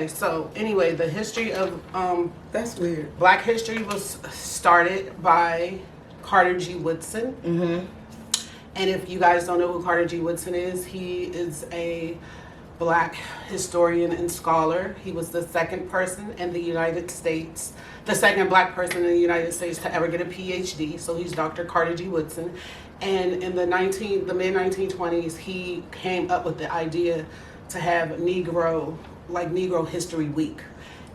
So anyway, the history of That's weird. Black history was started by Carter G. Woodson. And if you guys don't know who Carter G. Woodson is, he is a Black historian and scholar. He was the second person in the United States, the second Black person in the United States to ever get a PhD. So he's Dr. Carter G. Woodson. And in the mid 1920s, he came up with the idea to have Negro History Week.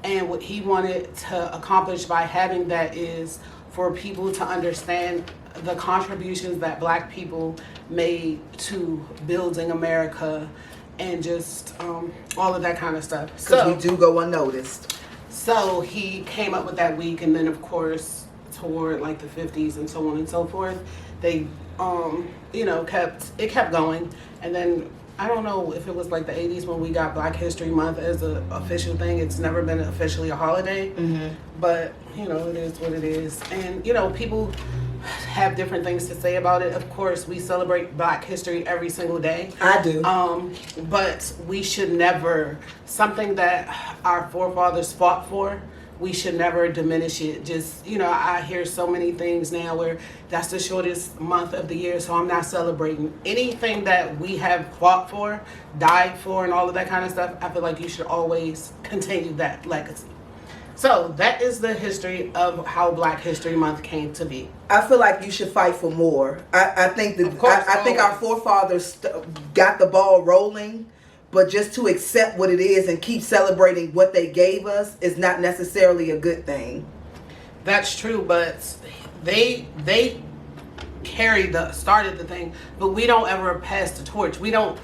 And what he wanted to accomplish by having that is for people to understand the contributions that Black people made to building America and just all of that kind of stuff. Because we do go unnoticed. So he came up with that week, and then of course toward like the 50s and so on and so forth, they kept going. And then I don't know if it was like the 80s when we got Black History Month as an official thing. It's never been officially a holiday, but it is what it is. And people have different things to say about it. Of course, we celebrate Black history every single day. I do. But we should never, something that our forefathers fought for, we should never diminish it. Just, I hear so many things now where that's the shortest month of the year, so I'm not celebrating. Anything that we have fought for, died for, and all of that kind of stuff, I feel like you should always continue that legacy. So that is the history of how Black History Month came to be. I feel like you should fight for more. I think I think our forefathers got the ball rolling, but just to accept what it is and keep celebrating what they gave us is not necessarily a good thing. That's true, but they started the thing, but we don't ever pass the torch. We don't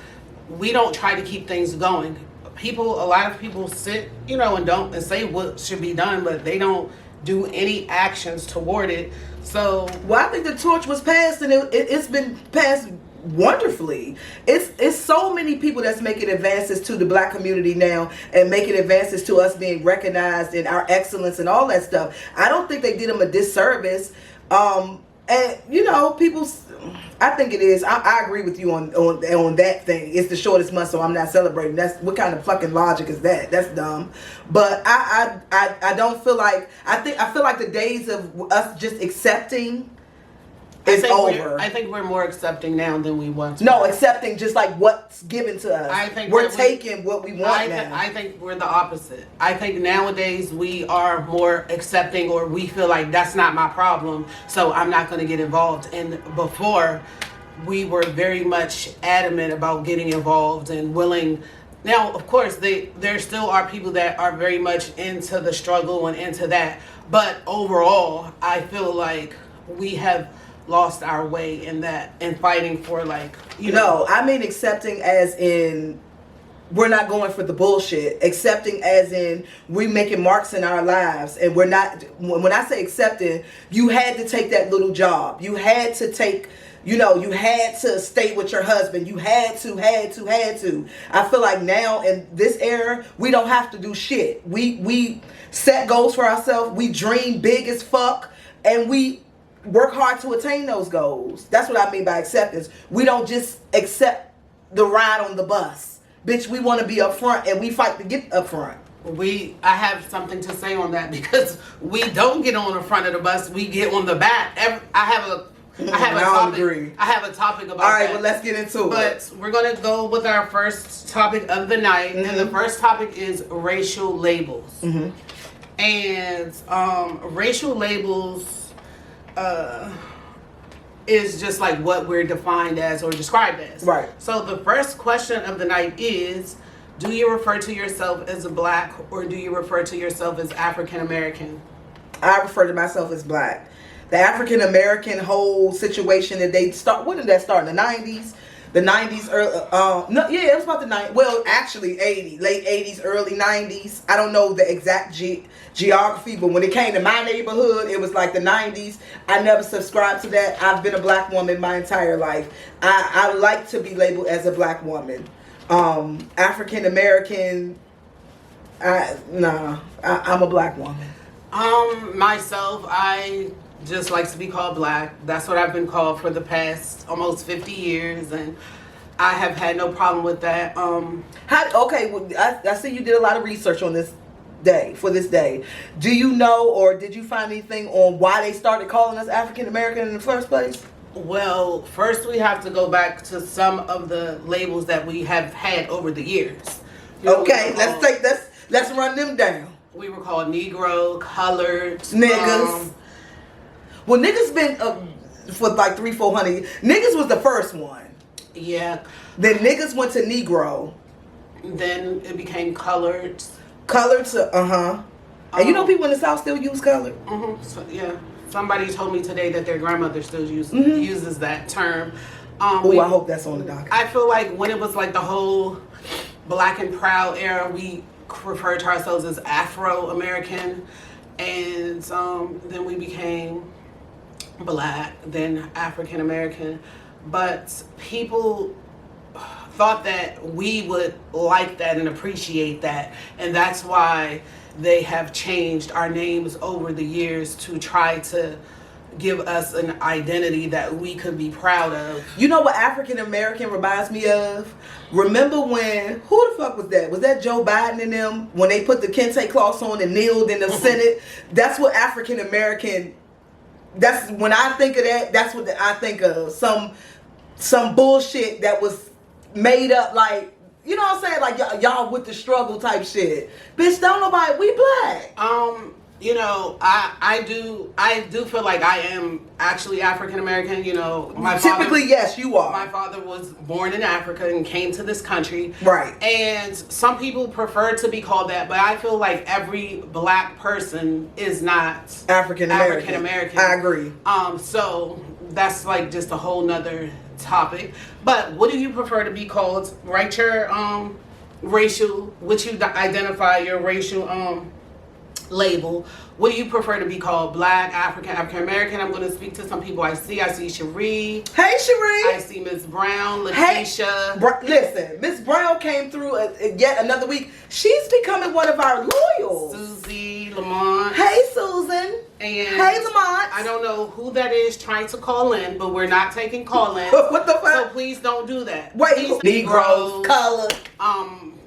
try to keep things going. A lot of people sit, and say what should be done, but they don't do any actions toward it. So, well, I think the torch was passed, and it's been passed wonderfully. It's so many people that's making advances to the Black community now and making advances to us being recognized in our excellence and all that stuff. I don't think they did them a disservice. And people, I think it is. I agree with you on that thing. It's the shortest month, so I'm not celebrating. That's what kind of fucking logic is that? That's dumb. But I don't feel like I feel like the days of us just accepting is over. I think we're more accepting now than we once. No, accepting just like what's given to us. I think we're taking what we want now. I think we're the opposite. I think nowadays we are more accepting, or we feel like that's not my problem, so I'm not going to get involved. And before, we were very much adamant about getting involved and willing. Now, of course, there still are people that are very much into the struggle and into that. But overall, I feel like we have lost our way in that and fighting for No, I mean accepting as in we're not going for the bullshit. Accepting as in we're making marks in our lives, and we're not. When I say accepting, you had to take that little job. You had to take. You had to stay with your husband. You had to. I feel like now in this era, we don't have to do shit. We set goals for ourselves. We dream big as fuck, and we work hard to attain those goals. That's what I mean by acceptance. We don't just accept the ride on the bus. Bitch, we want to be up front, and we fight to get up front. I have something to say on that, because we don't get on the front of the bus, we get on the back. I have a topic about that. All right, well, let's get into it. But we're going to go with our first topic of the night, and the first topic is racial labels. And racial labels is just like what we're defined as or described as. Right. So the first question of the night is, do you refer to yourself as a Black, or do you refer to yourself as African American? I refer to myself as Black. The African American whole situation that they start, when did that start? In the 90s? The 90s, it was about the 90s. Well, actually, late 80s, early 90s. I don't know the exact geography, but when it came to my neighborhood, it was like the 90s. I never subscribed to that. I've been a Black woman my entire life. I like to be labeled as a Black woman. African American, I'm a Black woman. Myself, I just like to be called Black. That's what I've been called for the past almost 50 years, and I have had no problem with that. Okay, well, I see you did a lot of research on this day. Do you know, or did you find anything on why they started calling us African American in the first place? Well, first we have to go back to some of the labels that we have had over the years. Okay, let's run them down. We were called Negro, colored, niggas. Well, niggas been for like 300-400. Niggas was the first one. Yeah. Then niggas went to Negro. Then it became colored. Colored to and you know people in the South still use colored. So, yeah. Somebody told me today that their grandmother still uses that term. Oh, I hope that's on the docket. I feel like when it was like the whole Black and Proud era, we referred to ourselves as Afro-American, and then we became Black, then African American. But people thought that we would like that and appreciate that, and that's why they have changed our names over the years to try to give us an identity that we could be proud of. You know what African American reminds me of? Remember when, who the fuck was that? Was that Joe Biden and them? When they put the kente cloths on and kneeled in the Senate? That's what African American, that's when I think of that, that's what I think of. Some bullshit that was made up, like, you know what I'm saying? Like y'all with the struggle type shit. Bitch, don't nobody, we black. You know, I do feel like I am actually African American. You know, Typically, yes, you are. My father was born in Africa and came to this country. Right. And some people prefer to be called that, but I feel like every Black person is not African American. I agree. So that's like just a whole nother topic. But what do you prefer to be called? Write your racial, which you identify your racial label. What do you prefer to be called? Black, African, African American? I'm going to speak to some people I see. I see Cherie. Hey, Cherie. I see Miss Brown, Letitia. Hey, listen, Miss Brown came through yet another week. She's becoming one of our loyals. Susie, Lamont. Hey, Susan. And hey, Lamont. I don't know who that is trying to call in, but we're not taking call-ins. What the fuck? So please don't do that. Wait, please, Negroes, colored.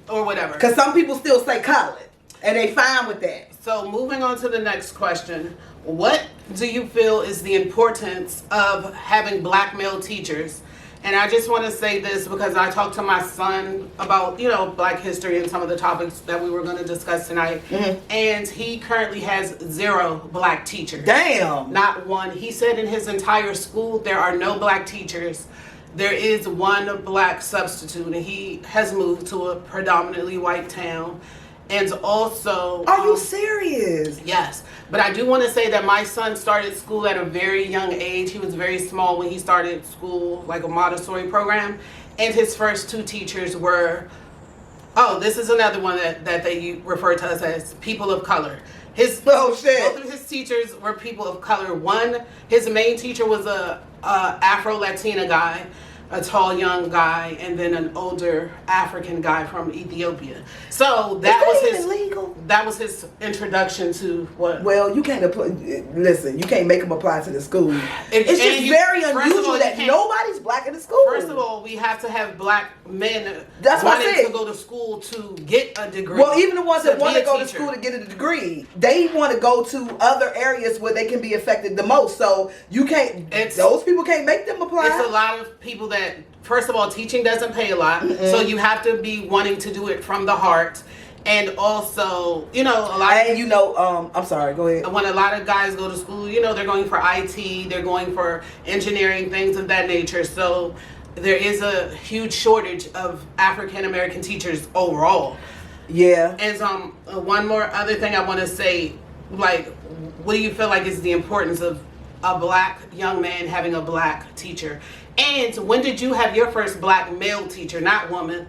Or whatever. Because some people still say colored, and they fine with that. So moving on to the next question. What do you feel is the importance of having Black male teachers? And I just want to say this because I talked to my son about, you know, Black history and some of the topics that we were going to discuss tonight. Mm-hmm. And he currently has 0 Black teachers. Damn. Not one. He said in his entire school there are no Black teachers. There is one Black substitute, and he has moved to a predominantly white town. And also... Are you serious? Yes. But I do want to say that my son started school at a very young age. He was very small when he started school, like a Montessori program. And his first 2 teachers were... Oh, this is another one that they refer to us as people of color. Both of his teachers were people of color. His main teacher was a Afro-Latina guy, a tall young guy, and then an older African guy from Ethiopia. So that was his introduction to what. Well, you can't listen. You can't make him apply to the school. It's just very unusual that nobody's Black in the school. First of all, we have to have Black men wanting to go to school to get a degree. Well, even the ones that want to go to school to get a degree, they want to go to other areas where they can be affected the most. So you can't. Those people can't make them apply. It's a lot of people that. First of all, teaching doesn't pay a lot, so you have to be wanting to do it from the heart, and also, you know, a lot. And you know, I'm sorry. Go ahead. When a lot of guys go to school, you know, they're going for IT, they're going for engineering, things of that nature. So there is a huge shortage of African American teachers overall. Yeah. And one more other thing I want to say, like, what do you feel like is the importance of a Black young man having a Black teacher? And when did you have your first Black male teacher, not woman?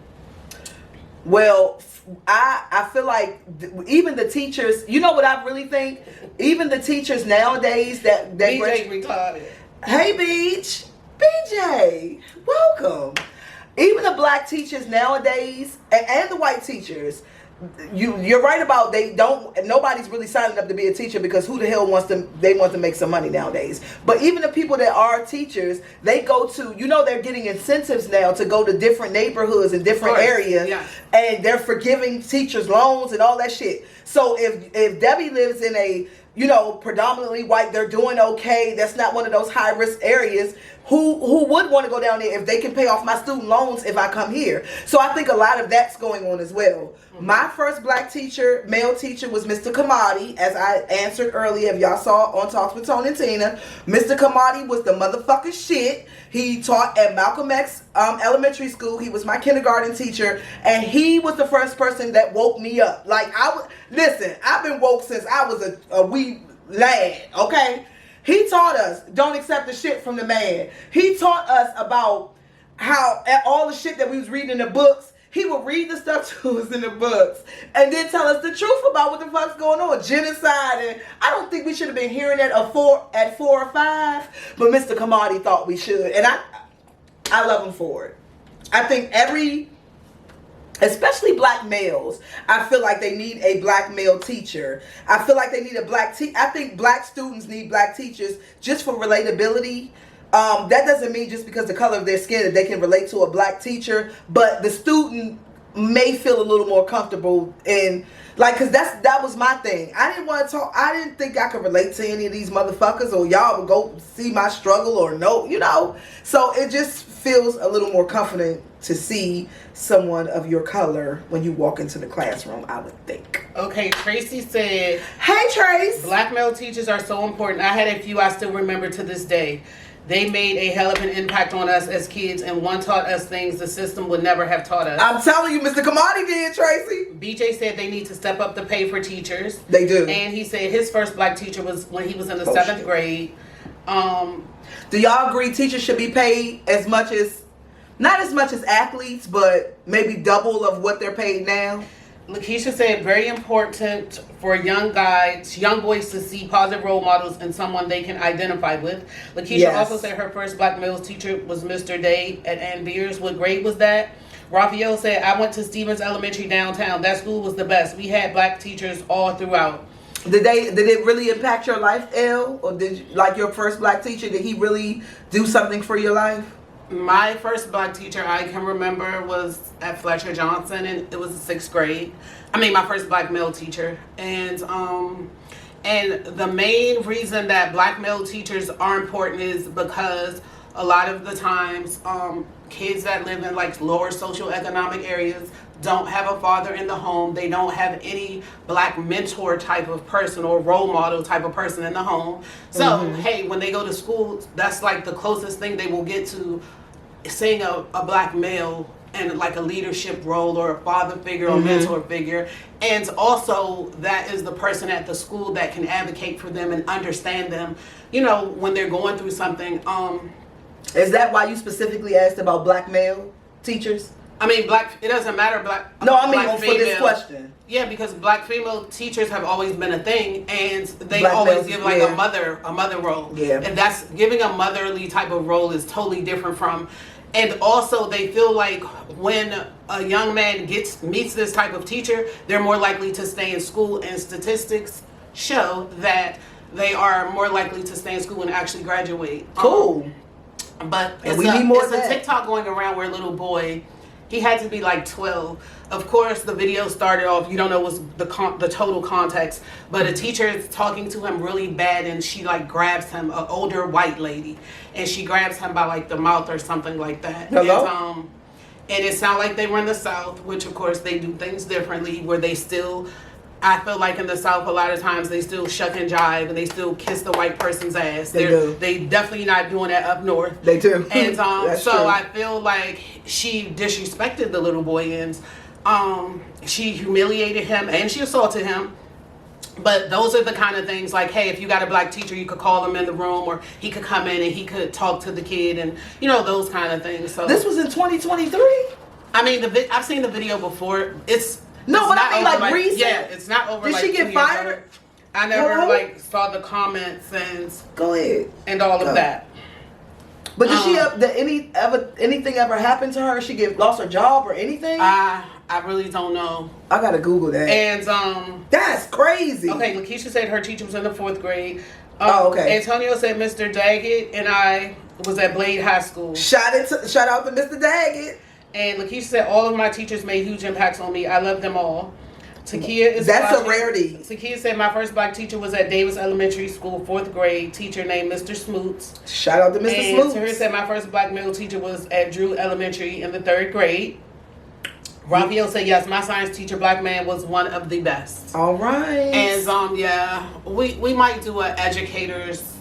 Well, I feel like even the teachers, you know what I really think? Even the teachers nowadays that BJ retarded. Hey, Beach. BJ, welcome. Even the Black teachers nowadays and the white teachers, you're right about nobody's really signing up to be a teacher because who the hell want to make some money nowadays. But even the people that are teachers, they go to, they're getting incentives now to go to different neighborhoods and different areas, and they're forgiving teachers loans and all that shit. So if Debbie lives in a predominantly white, they're doing okay, that's not one of those high risk areas, who would want to go down there if they can pay off my student loans if I come here? So I think a lot of that's going on as well. Mm-hmm. My first black teacher, male teacher, was Mr. Kamadi, as I answered earlier. If y'all saw on Talks with Tony and Teena, Mr. Kamadi was the motherfucking shit. He taught at Malcolm X Elementary School. He was my kindergarten teacher, and he was the first person that woke me up. Like, listen, I've been woke since I was a wee lad, okay? He taught us, don't accept the shit from the man. He taught us about how all the shit that we was reading in the books, he would read the stuff to us in the books and then tell us the truth about what the fuck's going on. Genocide, and I don't think we should have been hearing that at 4 or 5, but Mr. Kamadi thought we should. And I love him for it. I think especially black males, I feel like they need a black male teacher. I feel like they need a black I think black students need black teachers just for relatability. That doesn't mean just because the color of their skin that they can relate to a black teacher, but the student may feel a little more comfortable in, like, because that was my thing. I didn't want to talk. I didn't think I could relate to any of these motherfuckers, or y'all would go see my struggle, or no. So it just feels a little more comforting to see someone of your color when you walk into the classroom, I would think. Okay, Tracy said, hey Trace, black male teachers are so important. I had a few I still remember to this day. They made a hell of an impact on us as kids, and one taught us things the system would never have taught us. I'm telling you, Mr. Kamadi did, Tracy. BJ said they need to step up the pay for teachers. They do. And he said his first black teacher was when he was in the 7th grade. Do y'all agree teachers should be paid as much as, not as much as athletes, but maybe double of what they're paid now? Lakeisha said, very important for young boys to see positive role models and someone they can identify with. Lakeisha also said her first black male teacher was Mr. Day at Ann Beers. What grade was that? Raphael said, I went to Stevens Elementary downtown. That school was the best. We had black teachers all throughout. Did it really impact your life, Elle? Or did you, like your first black teacher, did he really do something for your life? My first black teacher I can remember was at Fletcher Johnson, and it was the 6th grade. I mean, my first black male teacher. And the main reason that black male teachers are important is because a lot of the times kids that live in like lower socioeconomic areas don't have a father in the home. They don't have any black mentor type of person or role model type of person in the home. So, hey, when they go to school, that's like the closest thing they will get to seeing a black male in like a leadership role or a father figure or mentor figure. And also that is the person at the school that can advocate for them and understand them, when they're going through something. Is that why you specifically asked about black male teachers? I mean, it doesn't matter. No, I mean, black for female, this question. Yeah, because black female teachers have always been a thing, and they Black always males, give like a mother role. Yeah. And that's giving a motherly type of role is totally different from, and also they feel like when a young man meets this type of teacher, they're more likely to stay in school, and statistics show that they are more likely to stay in school and actually graduate. Cool. But and we need more it's a TikTok going around where a little boy, he had to be like 12. Of course, the video started off, you don't know what's the total context, but a teacher is talking to him really bad, and she like grabs him, an older white lady, and she grabs him by like the mouth or something like that. Hello? And it sounded like they were in the South, which of course they do things differently, where they still, I feel like in the South a lot of times they still shuck and jive and they still kiss the white person's ass. They definitely not doing that up north. They do. And so true. I feel like she disrespected the little boy, and she humiliated him and she assaulted him. But those are the kind of things like, hey, if you got a black teacher, you could call him in the room, or he could come in and he could talk to the kid, and those kind of things. So this was in 2023. I mean, I've seen the video before. No, but I mean like recent. Yeah, it's not over. Did she get fired? I never saw the comments and go ahead and all of that. But did anything ever happen to her? She lost her job or anything? I I really don't know. I gotta Google that. And that's crazy. Okay, Lakeisha said her teacher was in the 4th grade. Okay. Antonio said Mr. Daggett and I was at Blade High School. Shout out to Mr. Daggett. And Lakeisha said all of my teachers made huge impacts on me. I love them all. Takia is That's watching. a rarity. Takia said my first black teacher was at Davis Elementary School, 4th grade. Teacher named Mr. Smoots. Shout out to Mr. And Smoots. Tahir said my first black male teacher was at Drew Elementary in the 3rd grade. Raphael said yes, my science teacher, black man, was one of the best. All right. And yeah, we might do a educators,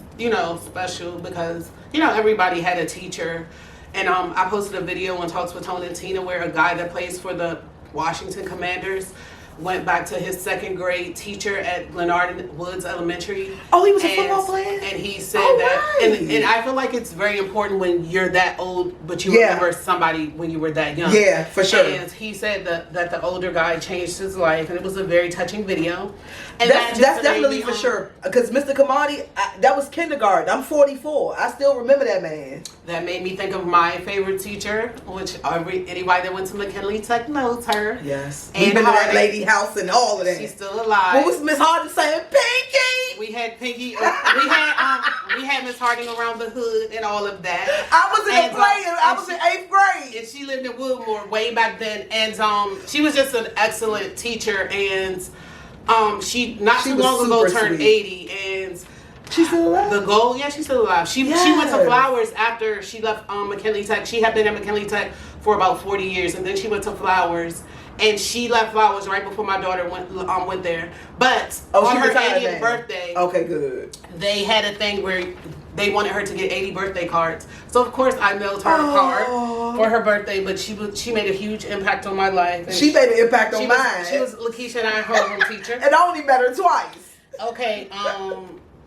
special because everybody had a teacher. And I posted a video on Talks with Tone and Teena where a guy that plays for the Washington Commanders went back to his 2nd grade teacher at Leonard Woods Elementary. Oh, he was a football player? And he said that. Right. And I feel like it's very important when you're that old, but you remember somebody when you were that young. Yeah, for sure. And he said that the older guy changed his life, and it was a very touching video. And that's definitely for sure. Because Mr. Kamadi, that was kindergarten. I'm 44. I still remember that man. That made me think of my favorite teacher, which anybody that went to McKinley Tech knows her. Yes. And We've been to that lady house and all of that. She's still alive. What was Miss Harding saying? Pinky! We had Pinky. We had Miss Harding around the hood and all of that. I was in a play. I was in 8th grade. And she lived in Woodmore way back then. And she was just an excellent teacher. And she too long ago turned 80. And she's still alive? The goal, yeah, she's still alive. She went to Flowers after she left McKinley Tech. She had been at McKinley Tech for about 40 years. And then she went to Flowers. And she left Flowers right before my daughter went there. But on her 80th birthday, okay, good. They had a thing where they wanted her to get 80 birthday cards. So of course I mailed her a card for her birthday. But she made a huge impact on my life. And she made an impact on mine. She was Lakeisha and I homeroom teacher. And I only met her twice. Okay.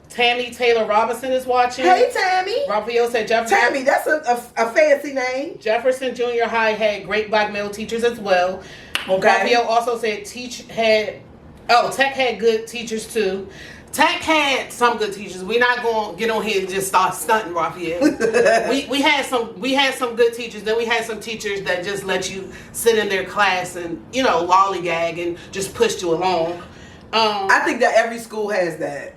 Tammy Taylor Robinson is watching. Hey, Tammy. Raphael said Jefferson. Tammy, that's a fancy name. Jefferson Junior High had great black male teachers as well. Okay. Raphael also said Tech had good teachers too. Tech had some good teachers. We're not going to get on here and just start stunting, Raphael. we had some good teachers. Then we had some teachers that just let you sit in their class and lollygag and just pushed you along. I think that every school has that.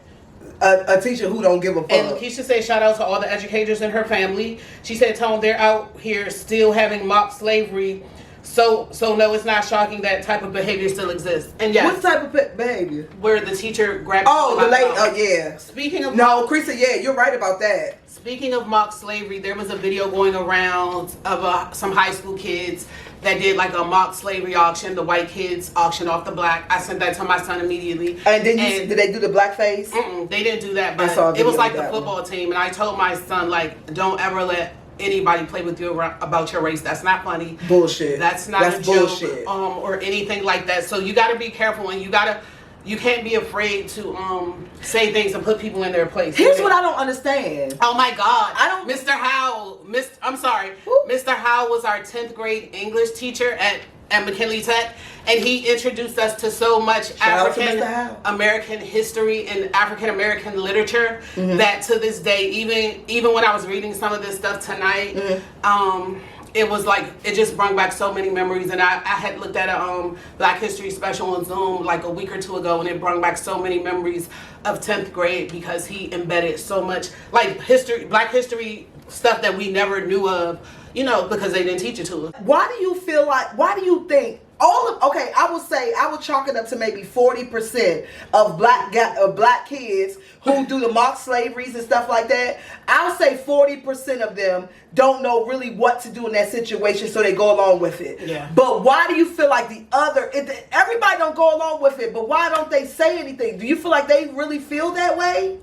A teacher who don't give a fuck. And Lakeisha said shout out to all the educators in her family. She said, Tone, they're out here still having mock slavery. So no, it's not shocking that type of behavior still exists. And yes. What type of behavior? Where the teacher grabbed the lady. Oh, yeah. Speaking of Krista, yeah, you're right about that. Speaking of mock slavery, there was a video going around of some high school kids that did like a mock slavery auction. The white kids auctioned off the black. I sent that to my son immediately. And did they do the blackface? They didn't do that, but it was like the football team. And I told my son, like, don't ever let anybody play with you about your race. That's not funny. Bullshit. That's not a joke, or anything like that. So you got to be careful, and you can't be afraid to say things and put people in their place. Here's what I don't understand. Oh my God! Mr. Howell. Mr. Howell was our 10th grade English teacher at McKinley Tech, and he introduced us to so much African American history and African American literature that to this day, even when I was reading some of this stuff tonight, it was like it just brought back so many memories. And I had looked at a Black History special on Zoom like a week or two ago, and it brought back so many memories of 10th grade because he embedded so much like Black history stuff that we never knew of, because they didn't teach it to us. Why do you think I would chalk it up to maybe 40% of black kids who do the mock slaveries and stuff like that. I would say 40% of them don't know really what to do in that situation, so they go along with it. Yeah. But why do you feel like everybody don't go along with it, but why don't they say anything? Do you feel like they really feel that way?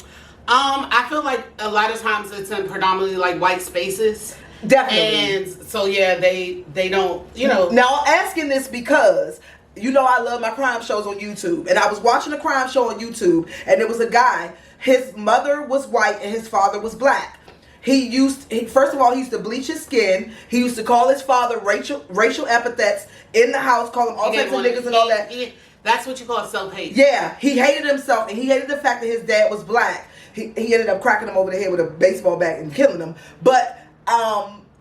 I feel like a lot of times it's in predominantly like white spaces. Definitely. And so yeah, they don't, Now I'm asking this because I love my crime shows on YouTube, and I was watching a crime show on YouTube, and there was a guy. His mother was white and his father was black. First of all, he used to bleach his skin. He used to call his father racial epithets in the house, call him all types of niggas and all that. That's what you call self-hate. Yeah, he hated himself, and he hated the fact that his dad was black. He ended up cracking him over the head with a baseball bat and killing him. But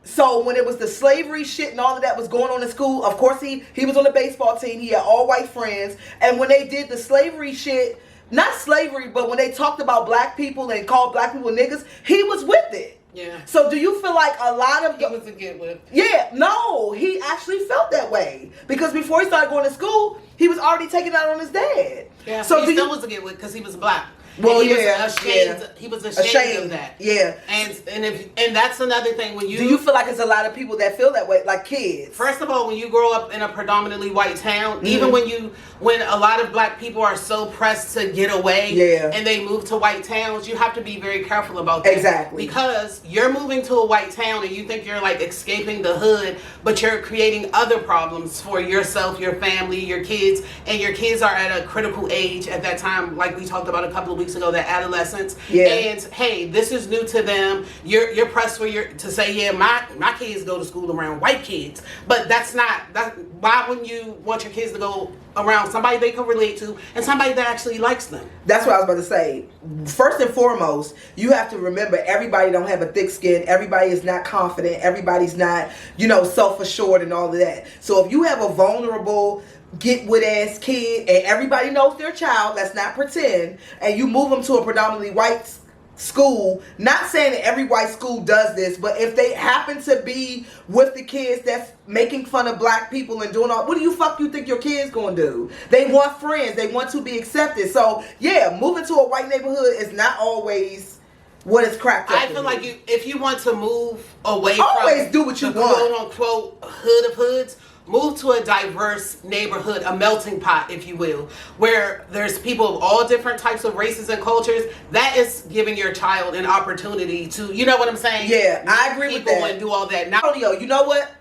So when it was the slavery shit and all of that was going on in school, of course he was on the baseball team. He had all white friends. And when they did the slavery shit, not slavery, but when they talked about black people and called black people niggas, he was with it. Yeah. So do you feel like a lot of... He was a get with. Yeah, no, he actually felt that way. Because before he started going to school, he was already taking out on his dad. Yeah, so he still was a get with because he was black. Well, and he yeah, was ashamed. yeah. He was ashamed of that. Yeah. And that's another thing when you... Do you feel like it's a lot of people that feel that way, like kids? First of all, when you grow up in a predominantly white town, even when a lot of black people are so pressed to get away and they move to white towns, you have to be very careful about that. Exactly. Because you're moving to a white town and you think you're like escaping the hood, but you're creating other problems for yourself, your family, your kids, and your kids are at a critical age at that time, like we talked about a couple of weeks ago, that adolescence. Yeah. And hey, this is new to them. You're pressed to say, yeah, my kids go to school around white kids, but that's not that. Why wouldn't you want your kids to go around somebody they can relate to and somebody that actually likes them? That's what I was about to say. First and foremost, you have to remember everybody don't have a thick skin. Everybody is not confident. Everybody's not, self-assured and all of that. So if you have a vulnerable, get with ass kid and everybody knows their child, let's not pretend, and you move them to a predominantly white school, not saying that every white school does this, but if they happen to be with the kids that's making fun of black people and doing all, what do you think your kids gonna do? They want friends, they want to be accepted. So yeah, moving to a white neighborhood is not always what it's cracked up. I feel like if you want to move away always from do what you the want, quote unquote hood of hoods, move to a diverse neighborhood, a melting pot, if you will, where there's people of all different types of races and cultures. That is giving your child an opportunity to, you know what I'm saying? Yeah, I agree with that. And do all that. Now, Antonio, you know what?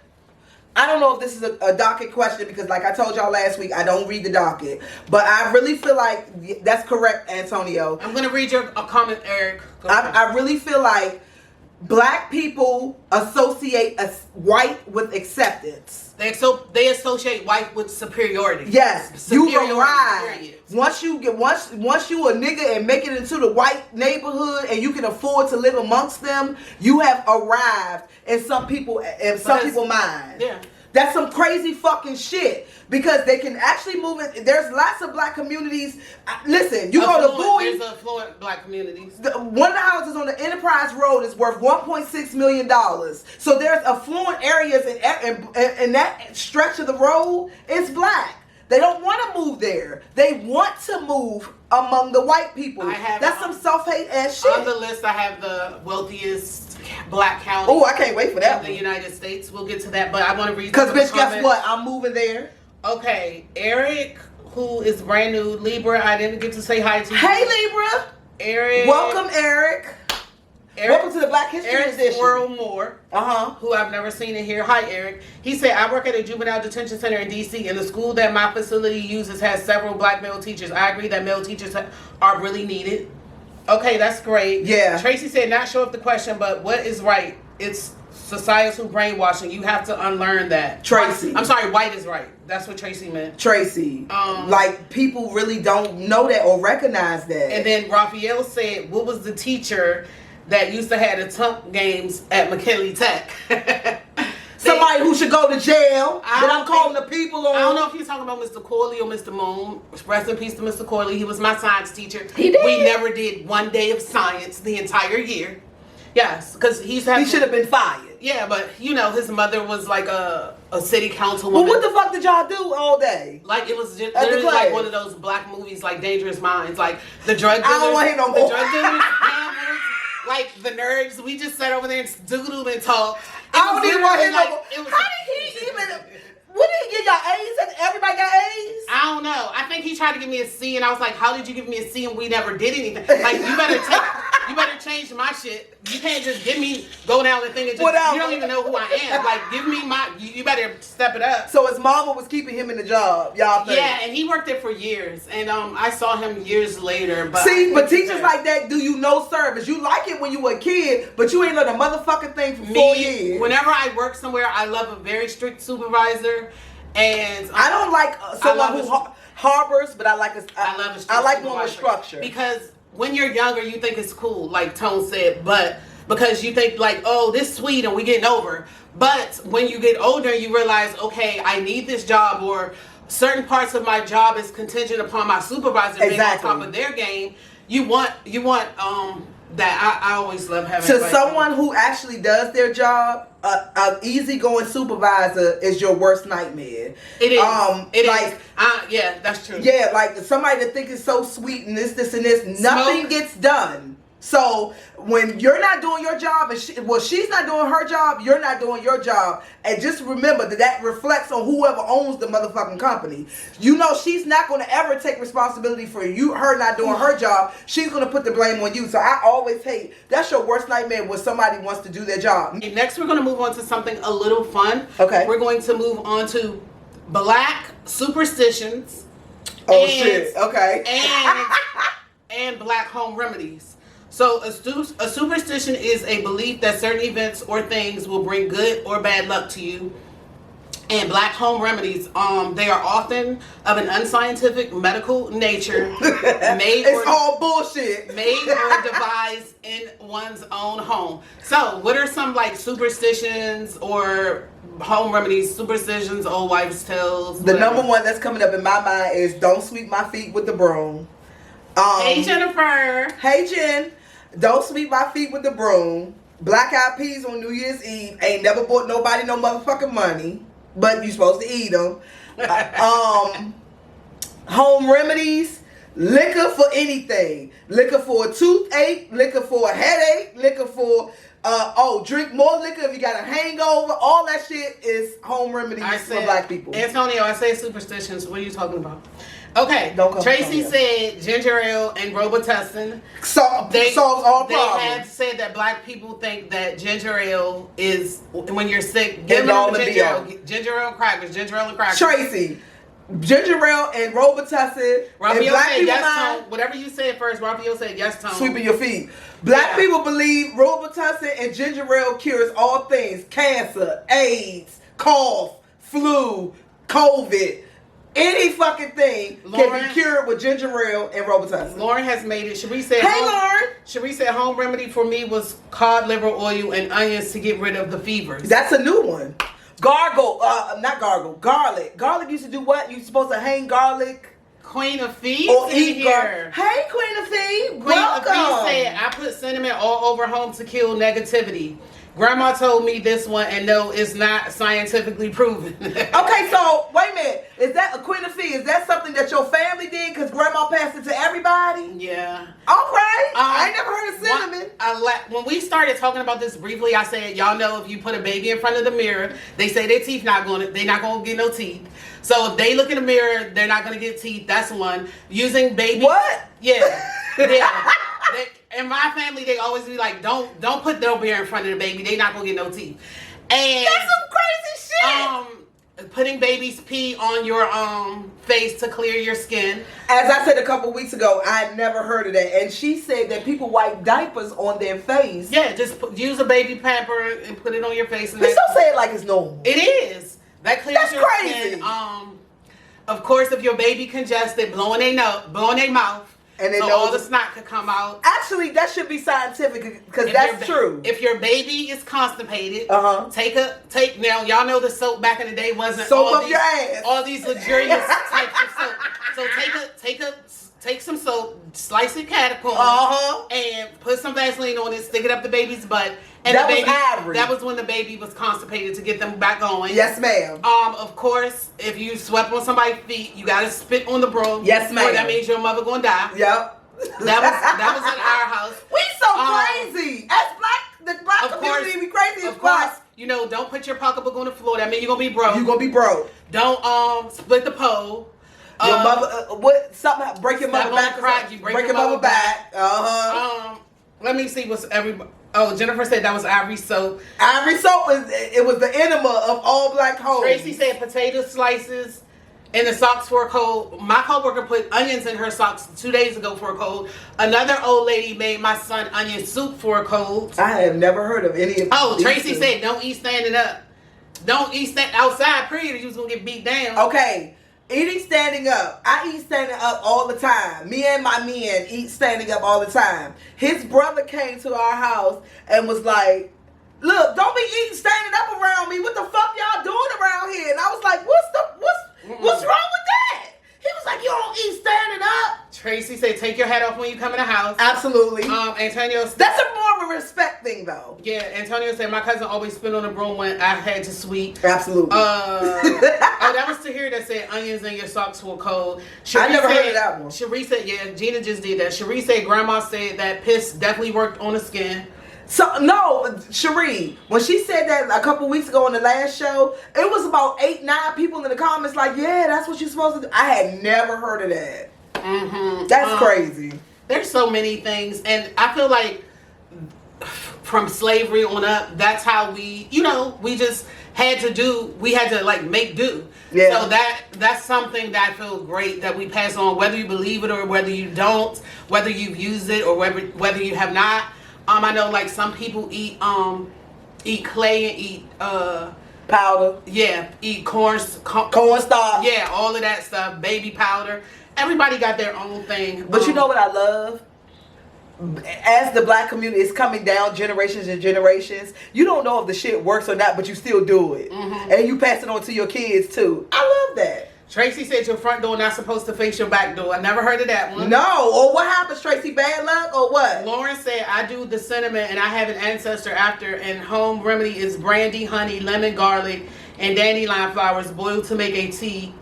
I don't know if this is a docket question because, like I told y'all last week, I don't read the docket. But I really feel like that's correct, Antonio. I'm going to read a comment, Eric. I really feel like black people associate white with acceptance. They associate white with superiority. Yes, superiority, you arrive. Period. Once you a nigga and make it into the white neighborhood and you can afford to live amongst them, you have arrived in some people's mind. Yeah. That's some crazy fucking shit because they can actually move it. There's lots of black communities. Listen, you go to Bowie. There's affluent black communities. One of the houses on the Enterprise Road is worth $1.6 million. So there's affluent areas in that stretch of the road. It's black. They don't want to move there. They want to move among the white people. That's some self-hate ass shit. On the list, I have the wealthiest black county. Oh, I can't wait for that. In the United States. We'll get to that, but I want to read. Because bitch, guess what? I'm moving there. Okay, Eric, who is brand new, Libra. I didn't get to say hi to you. Hey, Libra. Eric. Welcome, Eric. Welcome to the Black History Edition. World Moore, who I've never seen in here. Hi, Eric. He said, I work at a juvenile detention center in D.C. and the school that my facility uses has several black male teachers. I agree that male teachers are really needed. Okay, that's great. Yeah. Tracy said, not sure of the question, but what is right? It's societal brainwashing. You have to unlearn that. Tracy. I'm sorry, white is right. That's what Tracy meant. Tracy. Like, people really don't know that or recognize that. And then Raphael said, what was the teacher that used to have the Tunk games at McKinley Tech? Somebody who should go to jail that I'm calling the people on. I don't know if you're talking about Mr. Corley or Mr. Moon. Rest in peace to Mr. Corley. He was my science teacher. He did. We never did one day of science the entire year. Yes, because he should have been fired. Yeah, but his mother was like a city councilwoman. Well, what the fuck did y'all do all day? Like it was just literally like one of those black movies, like Dangerous Minds, like the drug dealers. I don't want to hear no more. The drug dealers, gamblers, like the nerds. We just sat over there and doodled and talked. I don't even want to hear no more. How did he even? What did he give y'all A's? Everybody got A's? I don't know. I think he tried to give me a C, and I was like, "How did you give me a C and we never did anything?" Like you better change my shit. You can't just go down the thing and just, you don't even know who I am. Like give me you better step it up. So his mama was keeping him in the job, y'all think? Yeah, and he worked there for years, and I saw him years later. But but teachers like that do you no service. You like it when you were a kid, but you ain't learned a motherfucking thing for 4 years. Whenever I work somewhere, I love a very strict supervisor. And I don't like someone who harbors, but I like one with structure. Because when you're younger, you think it's cool, like Tone said. But because you think like, oh, this sweet and we getting over. But when you get older, you realize, okay, I need this job, or certain parts of my job is contingent upon my supervisor being on top of their game. You want that. I always love having to someone who actually does their job. An easygoing supervisor is your worst nightmare. It is. Yeah, that's true. Yeah, like somebody that think is so sweet and this and this, nothing gets done. So when you're not doing your job, and she's not doing her job, you're not doing your job. And just remember that reflects on whoever owns the motherfucking company. You know she's not going to ever take responsibility for her not doing her job. She's going to put the blame on you. So I always hate, that's your worst nightmare when somebody wants to do their job. Next, we're going to move on to something a little fun. Okay. We're going to move on to black superstitions. Oh, shit. Okay. And black home remedies. So a superstition is a belief that certain events or things will bring good or bad luck to you. And black home remedies, they are often of an unscientific medical nature, all bullshit. made or devised in one's own home. So what are some like superstitions or home remedies, superstitions, old wives' tales? The number one that's coming up in my mind is don't sweep my feet with the broom. Hey Jennifer. Hey Jen. Don't sweep my feet with the broom. Black eyed peas on New Year's Eve. Ain't never bought nobody no motherfucking money, but you supposed to eat them. Home remedies. Liquor for anything. Liquor for a toothache. Liquor for a headache. Liquor for drink more liquor if you got a hangover. All that shit is home remedies for black people. Antonio, I say superstitions. What are you talking about? Okay, Tracy Antonio. said ginger ale and Robitussin. Solves all problems. They have said that black people think that ginger ale is, when you're sick, give all them the ginger ale. Ginger ale and crackers. Ginger ale and crackers. Tracy, ginger ale and Robitussin. Raphael said yes, Tone. Whatever you said first, Raphael said yes, Tone. Sweeping your feet. Black people believe Robitussin and ginger ale cures all things. Cancer, AIDS, cough, flu, COVID. Any fucking thing can be cured with ginger ale and Robitussin. Lauren has made it. Sharice said, Lauren. Sharice said home remedy for me was cod liver oil and onions to get rid of the fevers. That's a new one. Garlic. Garlic used to do what? You supposed to hang garlic. Queen of Fees or eat here. Hey, Queen of Fees. Queen of Fees said, I put cinnamon all over home to kill negativity. Grandma told me this one, and no, it's not scientifically proven. Okay, so wait a minute. Is that a Queen of Fee? Is that something that your family did because Grandma passed it to everybody? Yeah. All right. I ain't never heard of cinnamon. When we started talking about this briefly, I said, y'all know if you put a baby in front of the mirror, they say their teeth they're not gonna get no teeth. So if they look in the mirror, they're not gonna get teeth. That's one. Using baby. What? Yeah. Yeah. In my family, they always be like, don't put no beer in front of the baby. They not gonna get no teeth. And that's some crazy shit. Putting baby's pee on your face to clear your skin. As I said a couple weeks ago, I had never heard of that. And she said that people wipe diapers on their face. Yeah, just use a baby pamper and put it on your face. And please don't say it like it's normal. It is. That clears your skin. Of course, if your baby congested, blowing their mouth. And so all the snot could come out. Actually, that should be scientific because that's true. If your baby is constipated, take now. Y'all know the soap back in the day wasn't soap up your ass. All these luxurious types of soap. So take some soap, slice it catacomb, and put some Vaseline on it. Stick it up the baby's butt. And that was average. That was when the baby was constipated to get them back going. Yes, ma'am. Of course, if you swept on somebody's feet, you gotta spit on the broom. Yes, ma'am. Or that means your mother gonna die. Yep. That was in our house. We so crazy. As the black community, we crazy as fuck. You know, don't put your pocketbook on the floor. That means you're gonna be broke. You're gonna be broke. Don't split the pole. Your mother, break your mother back. Break your mother back. Let me see what's everybody. Oh, Jennifer said that was Ivory soap. Ivory soap was the enema of all black homes. Tracy said potato slices in the socks for a cold. My coworker put onions in her socks 2 days ago for a cold. Another old lady made my son onion soup for a cold. I have never heard of any of these. Tracy said don't eat standing up. Don't eat outside, period. You was going to get beat down. Okay. Eating standing up. I eat standing up all the time. Me and my men eat standing up all the time. His brother came to our house and was like, look, don't be eating standing up around me. What the fuck y'all doing around here? And I was like, what's wrong with that? He was like, you don't eat standing up. Tracy said, take your hat off when you come in the house. Absolutely. Antonio. That's a more of a respect thing, though. Yeah, Antonio said, my cousin always spit on the broom when I had to sweep. Absolutely. That was Tahir that said, onions in your socks were cold. I never heard of that one. Cherie said, yeah, Gina just did that. Cherie said, grandma said that piss definitely worked on the skin. So, no, Cherie, when she said that a couple weeks ago on the last show, it was about 8-9 people in the comments like, yeah, that's what you're supposed to do. I had never heard of that. Mm-hmm. That's crazy. There's so many things, and I feel like from slavery on up, that's how we just had to like make do. Yeah. So that's something that I feel great that we pass on, whether you believe it or whether you don't, whether you've used it or whether you have not. I know like some people eat clay and eat powder. Yeah, eat cornstarch. Yeah, all of that stuff, baby powder. Everybody got their own thing. But you know what I love? As the black community is coming down generations and generations, you don't know if the shit works or not, but you still do it. Mm-hmm. And you pass it on to your kids too. I love that. Tracy said your front door not supposed to face your back door. I never heard of that one. No. Or what happens, Tracy? Bad luck or what? Lauren said, I do the cinnamon and I have an ancestor after, and home remedy is brandy, honey, lemon, garlic, and dandelion flowers boiled to make a tea.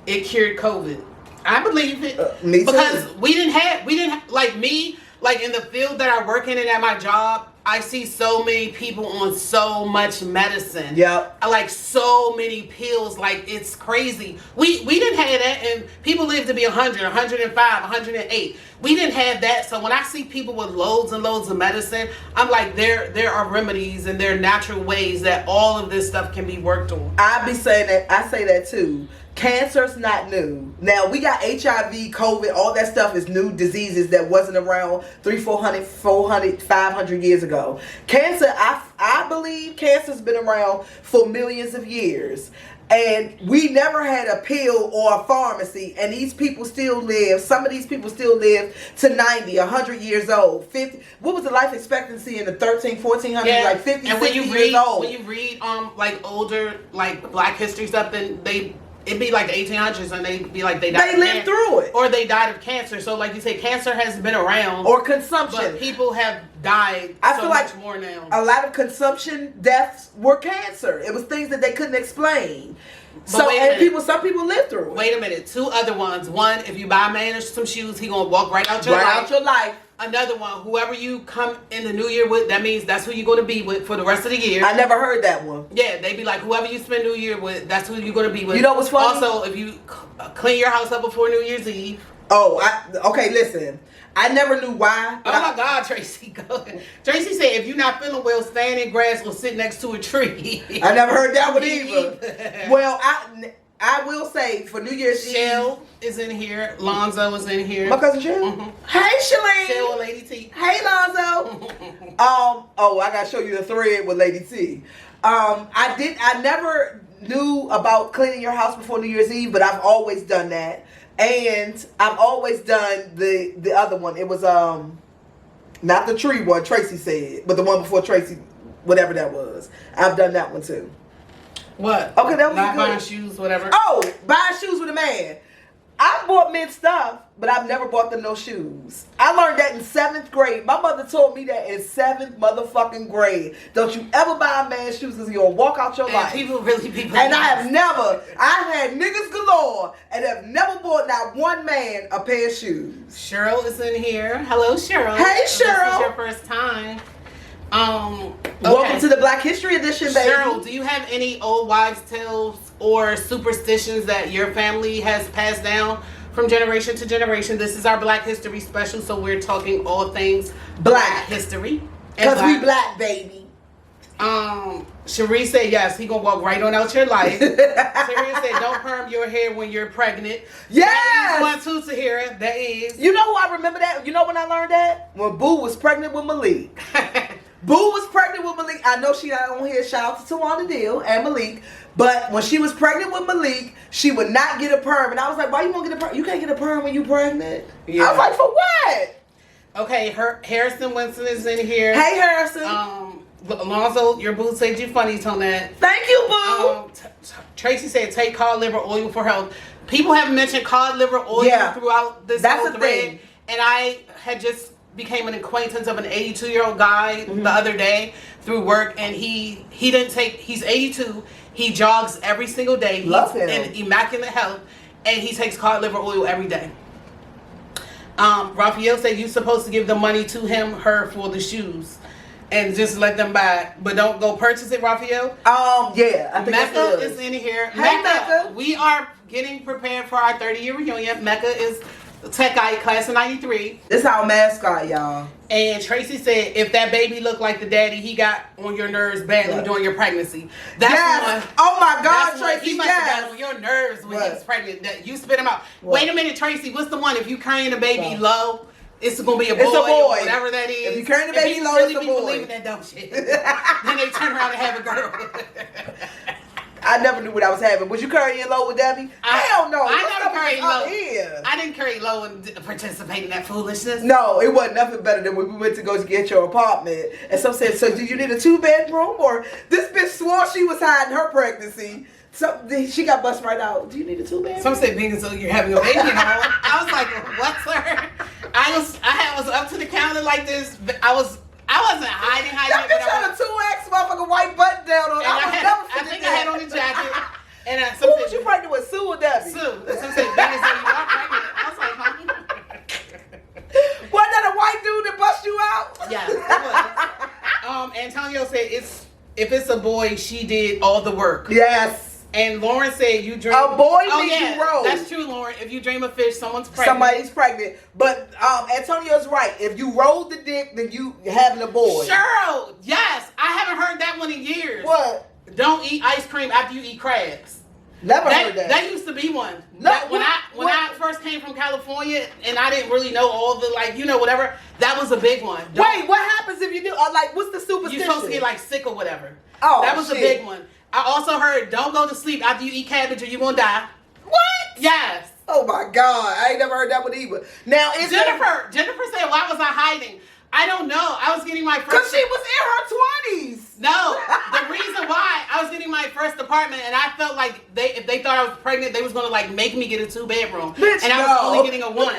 It cured COVID. I believe it. Me too. Because we didn't have, like me, like in the field that I work in and at my job, I see so many people on so much medicine. Yep. Like so many pills. Like it's crazy. We didn't have that, and people live to be 100, 105, 108. We didn't have that. So when I see people with loads and loads of medicine, I'm like, there are remedies and there are natural ways that all of this stuff can be worked on. I be saying that. I say that too. Cancer's not new. Now, we got HIV, COVID, all that stuff is new diseases that wasn't around 300, 400, 500 years ago. Cancer, I believe cancer's been around for millions of years. And we never had a pill or a pharmacy, and these people still live. Some of these people still live to 90, 100 years old. 50. What was the life expectancy in the 1400s? Yeah. Like 50, and 60 years old. When you read like older like Black history stuff, then it'd be like the 1800s, and they'd be like they lived through it, or they died of cancer. So like you say, cancer has been around, or consumption, but people have died. I so feel much like more now. A lot of consumption deaths were cancer. It was things that they couldn't explain. Some people lived through it. Wait a minute. Two other ones. One, if you buy a man some shoes, he gonna walk right out your life. Another one, whoever you come in the new year with, that means that's who you're going to be with for the rest of the year. I never heard that one. Yeah, they be like, whoever you spend New Year with, that's who you're going to be with. You know what's funny? Also, if you clean your house up before New Year's Eve. Okay, listen. I never knew why. Oh my God, Tracy. Tracy said, if you're not feeling well, stand in grass or sit next to a tree. I never heard that one either. Well, I will say for New Year's Eve. Shell is in here. Lonzo is in here. My cousin Shell? Mm-hmm. Hey, Shalene. Shell and Lady T. Hey, Lonzo. I got to show you the thread with Lady T. I never knew about cleaning your house before New Year's Eve, but I've always done that. And I've always done the other one. It was, not the tree one, Tracy said, but the one before Tracy, whatever that was. I've done that one too. What? Okay, that was not good. Buying shoes, whatever. Oh, buying shoes with a man. I bought men stuff, but I've never bought them no shoes. I learned that in 7th grade. My mother told me that in 7th motherfucking grade. Don't you ever buy a man shoes because he'll walk out your life. People really be. And I've had niggas galore and have never bought not one man a pair of shoes. Cheryl is in here. Hello, Cheryl. Hey, Cheryl. This is your first time. Okay. Welcome to the Black History Edition, baby. Cheryl, do you have any old wives' tales or superstitions that your family has passed down from generation to generation? This is our Black History special, so we're talking all things Black history. Because we black, baby. Cherie said yes, he gonna walk right on out your life. Cherie said don't perm your hair when you're pregnant. Yes! That is one too, Tahira. That is. You know who I remember that? You know when I learned that? When Boo was pregnant with Malik. Boo was pregnant with Malik. I know she not on here. Shout out to Tawana Deal and Malik. But when she was pregnant with Malik, she would not get a perm. And I was like, why you won't get a perm? You can't get a perm when you pregnant? Yeah. I was like, for what? Okay, Harrison Winston is in here. Hey, Harrison. Alonzo, your boo said you funny on that. Thank you, boo. Tracy said take cod liver oil for health. People have mentioned cod liver oil throughout this whole thread. Thing. And I had just became an acquaintance of an 82-year-old guy the other day through work, and he's 82. He jogs every single day. Love him. In immaculate health, and he takes cod liver oil every day. Raphael said you're supposed to give the money to her for the shoes and just let them buy it, but don't go purchase it, Raphael. Yeah, I think Mecca is in here. Hey, Mecca. We are getting prepared for our 30-year reunion. Mecca is Techite, class of 93. This our mascot, y'all. And Tracy said, if that baby looked like the daddy he got on your nerves badly during your pregnancy. That's one. Oh my God, Tracy, he must have got on your nerves when he was pregnant. That you spit him out. Wait a minute, Tracy. What's the one? If you carrying the baby low, it's gonna be a boy. It's a boy. Or whatever that is. If you carrying the baby low, really it's a boy. Believing that dumb shit. Then they turn around and have a girl. I never knew what I was having. Was you carrying low with Debbie? Hell no. I never carried low. Here. I didn't carry low and participate in that foolishness. No, it wasn't nothing better than when we went to go get your apartment. And some said, so do you need a 2-bedroom? Or this bitch swore she was hiding her pregnancy. So she got bust right out. Do you need a 2-bedroom? Some said being so you're having a baby at home. I was like, what, sir? I was up to the counter like this. I wasn't hiding. That bitch had a 2X motherfucking white button down on. I think I had on the jacket. And who was you pregnant with, Sue or Debbie? Sue. And some said, being so you are pregnant. I was like, huh? Wasn't that a white dude that bust you out? Yeah, it was. Antonio said if it's a boy, she did all the work. Yes. And Lauren said you dream. A boy means you roll. That's true, Lauren. If you dream of fish, someone's pregnant. Somebody's pregnant. But Antonio's right. If you roll the dick, then you having a boy. Sure. Yes. I haven't heard that one in years. What? Don't eat ice cream after you eat crabs. Never heard that. That used to be one. No, when I first came from California and I didn't really know all the whatever, that was a big one. Wait, what happens if you do? What's the superstition? You're supposed to get sick or whatever. Oh, that was a big one. I also heard don't go to sleep after you eat cabbage or you're gonna die. What? Yes. Oh my God, I ain't never heard that one either. Now Jennifer said, why was I hiding? I don't know. I was getting my first. Because she was in her 20s. No, the reason why I was getting my first apartment and I felt like if they thought I was pregnant, they was gonna make me get a 2-bedroom, bitch, and I was only getting a 1.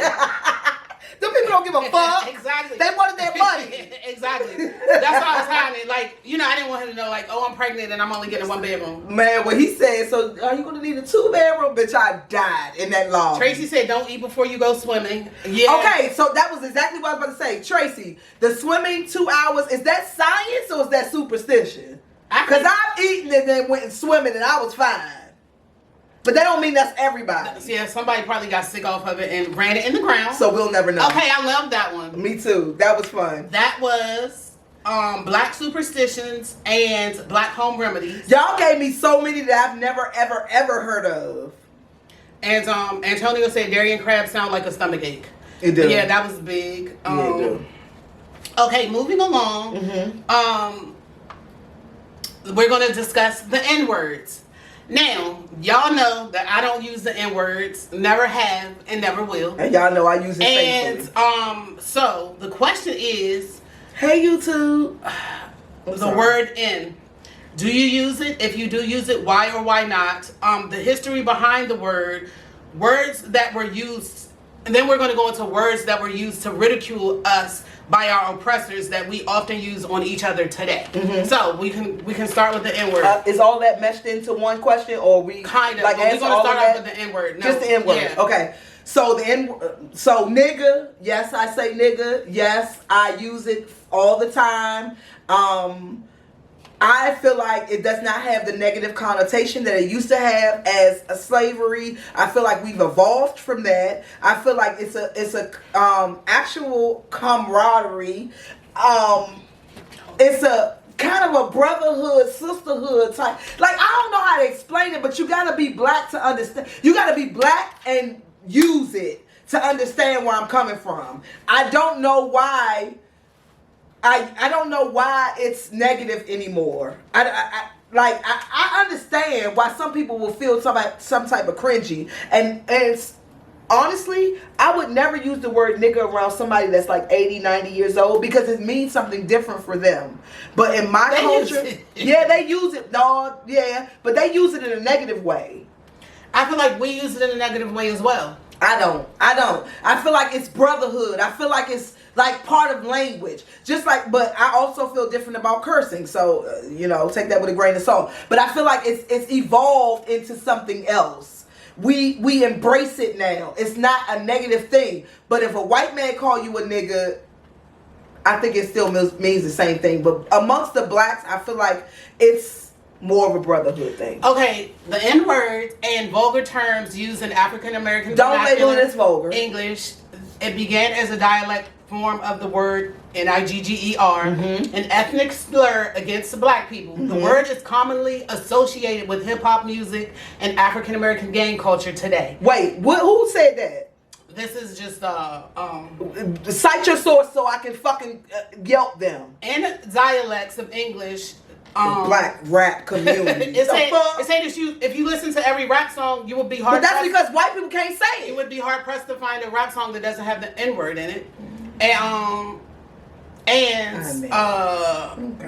Them people don't give a fuck. Exactly. They wanted their money. Exactly. That's why I was hiding. I didn't want him to know, oh, I'm pregnant and I'm only getting a 1-bedroom. Man, when he said, so are you going to need a 2-bedroom? Bitch, I died in that law. Tracy said, don't eat before you go swimming. Yeah. Okay, so that was exactly what I was about to say. Tracy, the swimming 2 hours, is that science or is that superstition? Because I've eaten and then went swimming and I was fine. But that don't mean that's everybody. Yeah, somebody probably got sick off of it and ran it in the ground. So we'll never know. Okay, I love that one. Me too. That was fun. That was Black Superstitions and Black Home Remedies. Y'all gave me so many that I've never, ever, ever heard of. And Antonio said dairy and crab sound like a stomach ache. It do. Yeah, that was big. Yeah, it do. Okay, moving along. We're going to discuss the N-words. Now, y'all know that I don't use the N-words, never have, and never will. And y'all know I use it faithfully. And so the question is, hey YouTube, the word N. Do you use it? If you do use it, why or why not? The history behind the word, words that were used, and then we're going to go into words that were used to ridicule us by our oppressors that we often use on each other today. So we can start with the N-word. Is all that meshed into one question, or we kind of? We're going to start off with the N-word. No, just the N-word. Yeah. Okay. So so nigga. Yes, I say nigga. Yes, I use it all the time. I feel like it does not have the negative connotation that it used to have as a slavery. I feel like we've evolved from that. I feel like it's a actual camaraderie. It's a kind of a brotherhood, sisterhood type. I don't know how to explain it, but you gotta be black to understand. You gotta be black and use it to understand where I'm coming from. I don't know why I don't know why it's negative anymore. I understand why some people will feel some type of cringy, and it's honestly, I would never use the word nigga around somebody that's like 80, 90 years old because it means something different for them. But in my culture, yeah, they use it, dog. Yeah, but they use it in a negative way. I feel like we use it in a negative way as well. I don't. I feel like it's brotherhood. I feel like it's like part of language. Just like, but I also feel different about cursing. So, take that with a grain of salt. But I feel like it's evolved into something else. We embrace it now. It's not a negative thing. But if a white man call you a nigga, I think it still means the same thing. But amongst the blacks, I feel like it's more of a brotherhood thing. Okay, the N-word and vulgar terms used in African American don't label it as vulgar English. It began as a dialect form of the word Nigger, an ethnic slur against black people. The word is commonly associated with hip-hop music and African American gang culture today. Wait, who said that? This is just cite your source so I can fucking Yelp them. In dialects of English, black rap community. it's saying that if you listen to every rap song, you would be hard. But that's because white people can't say it. You would be hard pressed to find a rap song that doesn't have the N-word in it.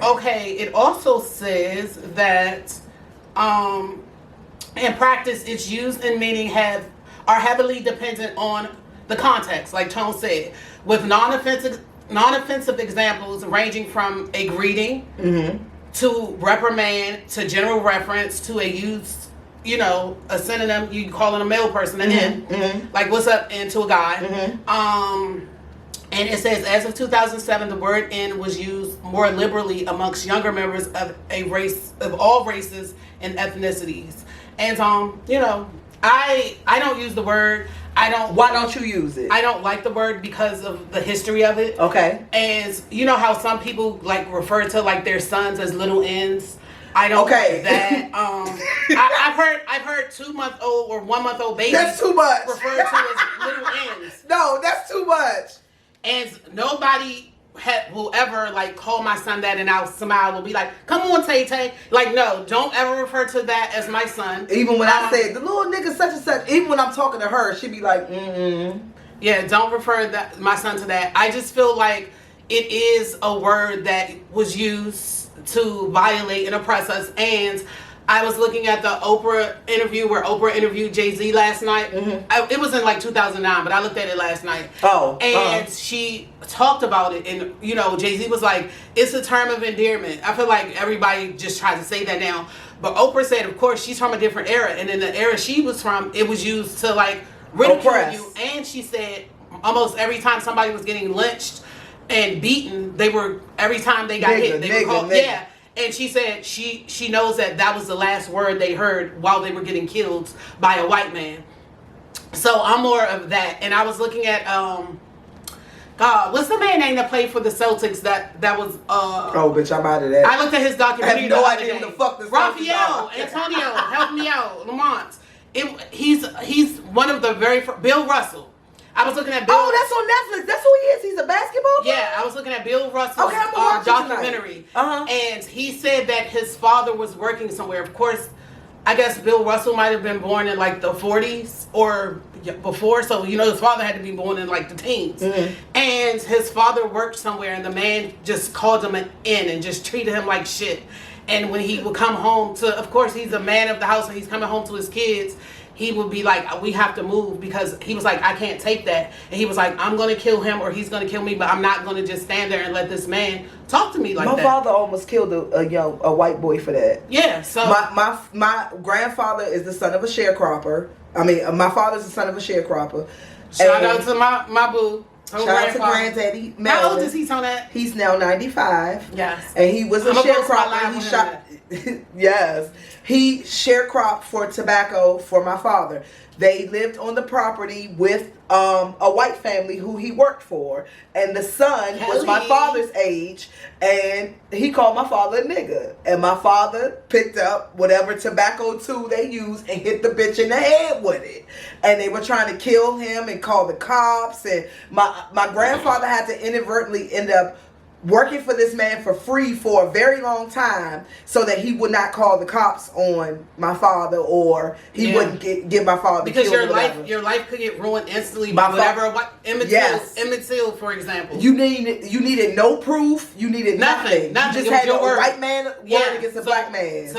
Okay, it also says that in practice its use and meaning are heavily dependent on the context, like Tone said, with non-offensive examples ranging from a greeting to reprimand to general reference to a use, a synonym, you calling a male person an N, like what's up, and to a guy. And it says, as of 2007, the word N was used more liberally amongst younger members of all races and ethnicities. And I don't use the word. Why don't you use it? I don't like the word because of the history of it. Okay. And you know how some people like refer to like their sons as little N's. I don't like that. I've heard 2-month-old or 1-month-old babies. That's too much. Referred to as little N's. No, that's too much. And nobody will ever like call my son that, and I'll smile. Will be like, "Come on, Tay Tay." Like, no, don't ever refer to that as my son. Even when I say the little nigga such and such, even when I'm talking to her, she be like, Yeah, don't refer my son to that. I just feel like it is a word that was used to violate and oppress us. And I was looking at the Oprah interview where Oprah interviewed Jay-Z last night. It was in like 2009, but I looked at it last night. And she talked about it, and Jay-Z was like, it's a term of endearment. I feel like everybody just tries to say that now. But Oprah said, of course, she's from a different era, and in the era she was from, it was used to like ridicule you. And she said almost every time somebody was getting lynched and beaten, every time they got hit, they were called, yeah. And she said she knows that was the last word they heard while they were getting killed by a white man. So I'm more of that. And I was looking at God, what's the man name that played for the Celtics that was oh bitch, I'm out of that. I looked at his documentary. I have no idea who the fuck this Raphael, Antonio, help me out. Lamont. He's one of the very first, Bill Russell. I was looking at Bill. Oh, that's on Netflix. That's who he is. He's a basketball player? Yeah, I was looking at Bill Russell's documentary. And he said that his father was working somewhere. Of course, I guess Bill Russell might have been born in like the 40s or before. So, his father had to be born in like the teens. And his father worked somewhere, and the man just called him an N and just treated him like shit. And when he would come home of course, he's a man of the house, and he's coming home to his kids. He would be like, we have to move, because he was like, I can't take that. And he was like, I'm going to kill him or he's going to kill me, but I'm not going to just stand there and let this man talk to me like that. My father almost killed a white boy for that. Yeah, so. My grandfather is the son of a sharecropper. I mean, my father's the son of a sharecropper. Shout out to my boo. Shout out to Granddaddy Melvin. How old is he, Tonette? He's now 95. Yes. And he was a sharecropper. He shot. Yes. He sharecropped for tobacco for my father. They lived on the property with a white family who he worked for. And the son was my father's age. And he called my father a nigga. And my father picked up whatever tobacco tool they used and hit the bitch in the head with it. And they were trying to kill him and call the cops. And my grandfather had to inadvertently end up working for this man for free for a very long time so that he would not call the cops on my father, or he wouldn't get my father because killed. your life could get ruined instantly by whatever. Emmett Till, for example. You needed no proof. You needed nothing. You just had a white man word against a black man.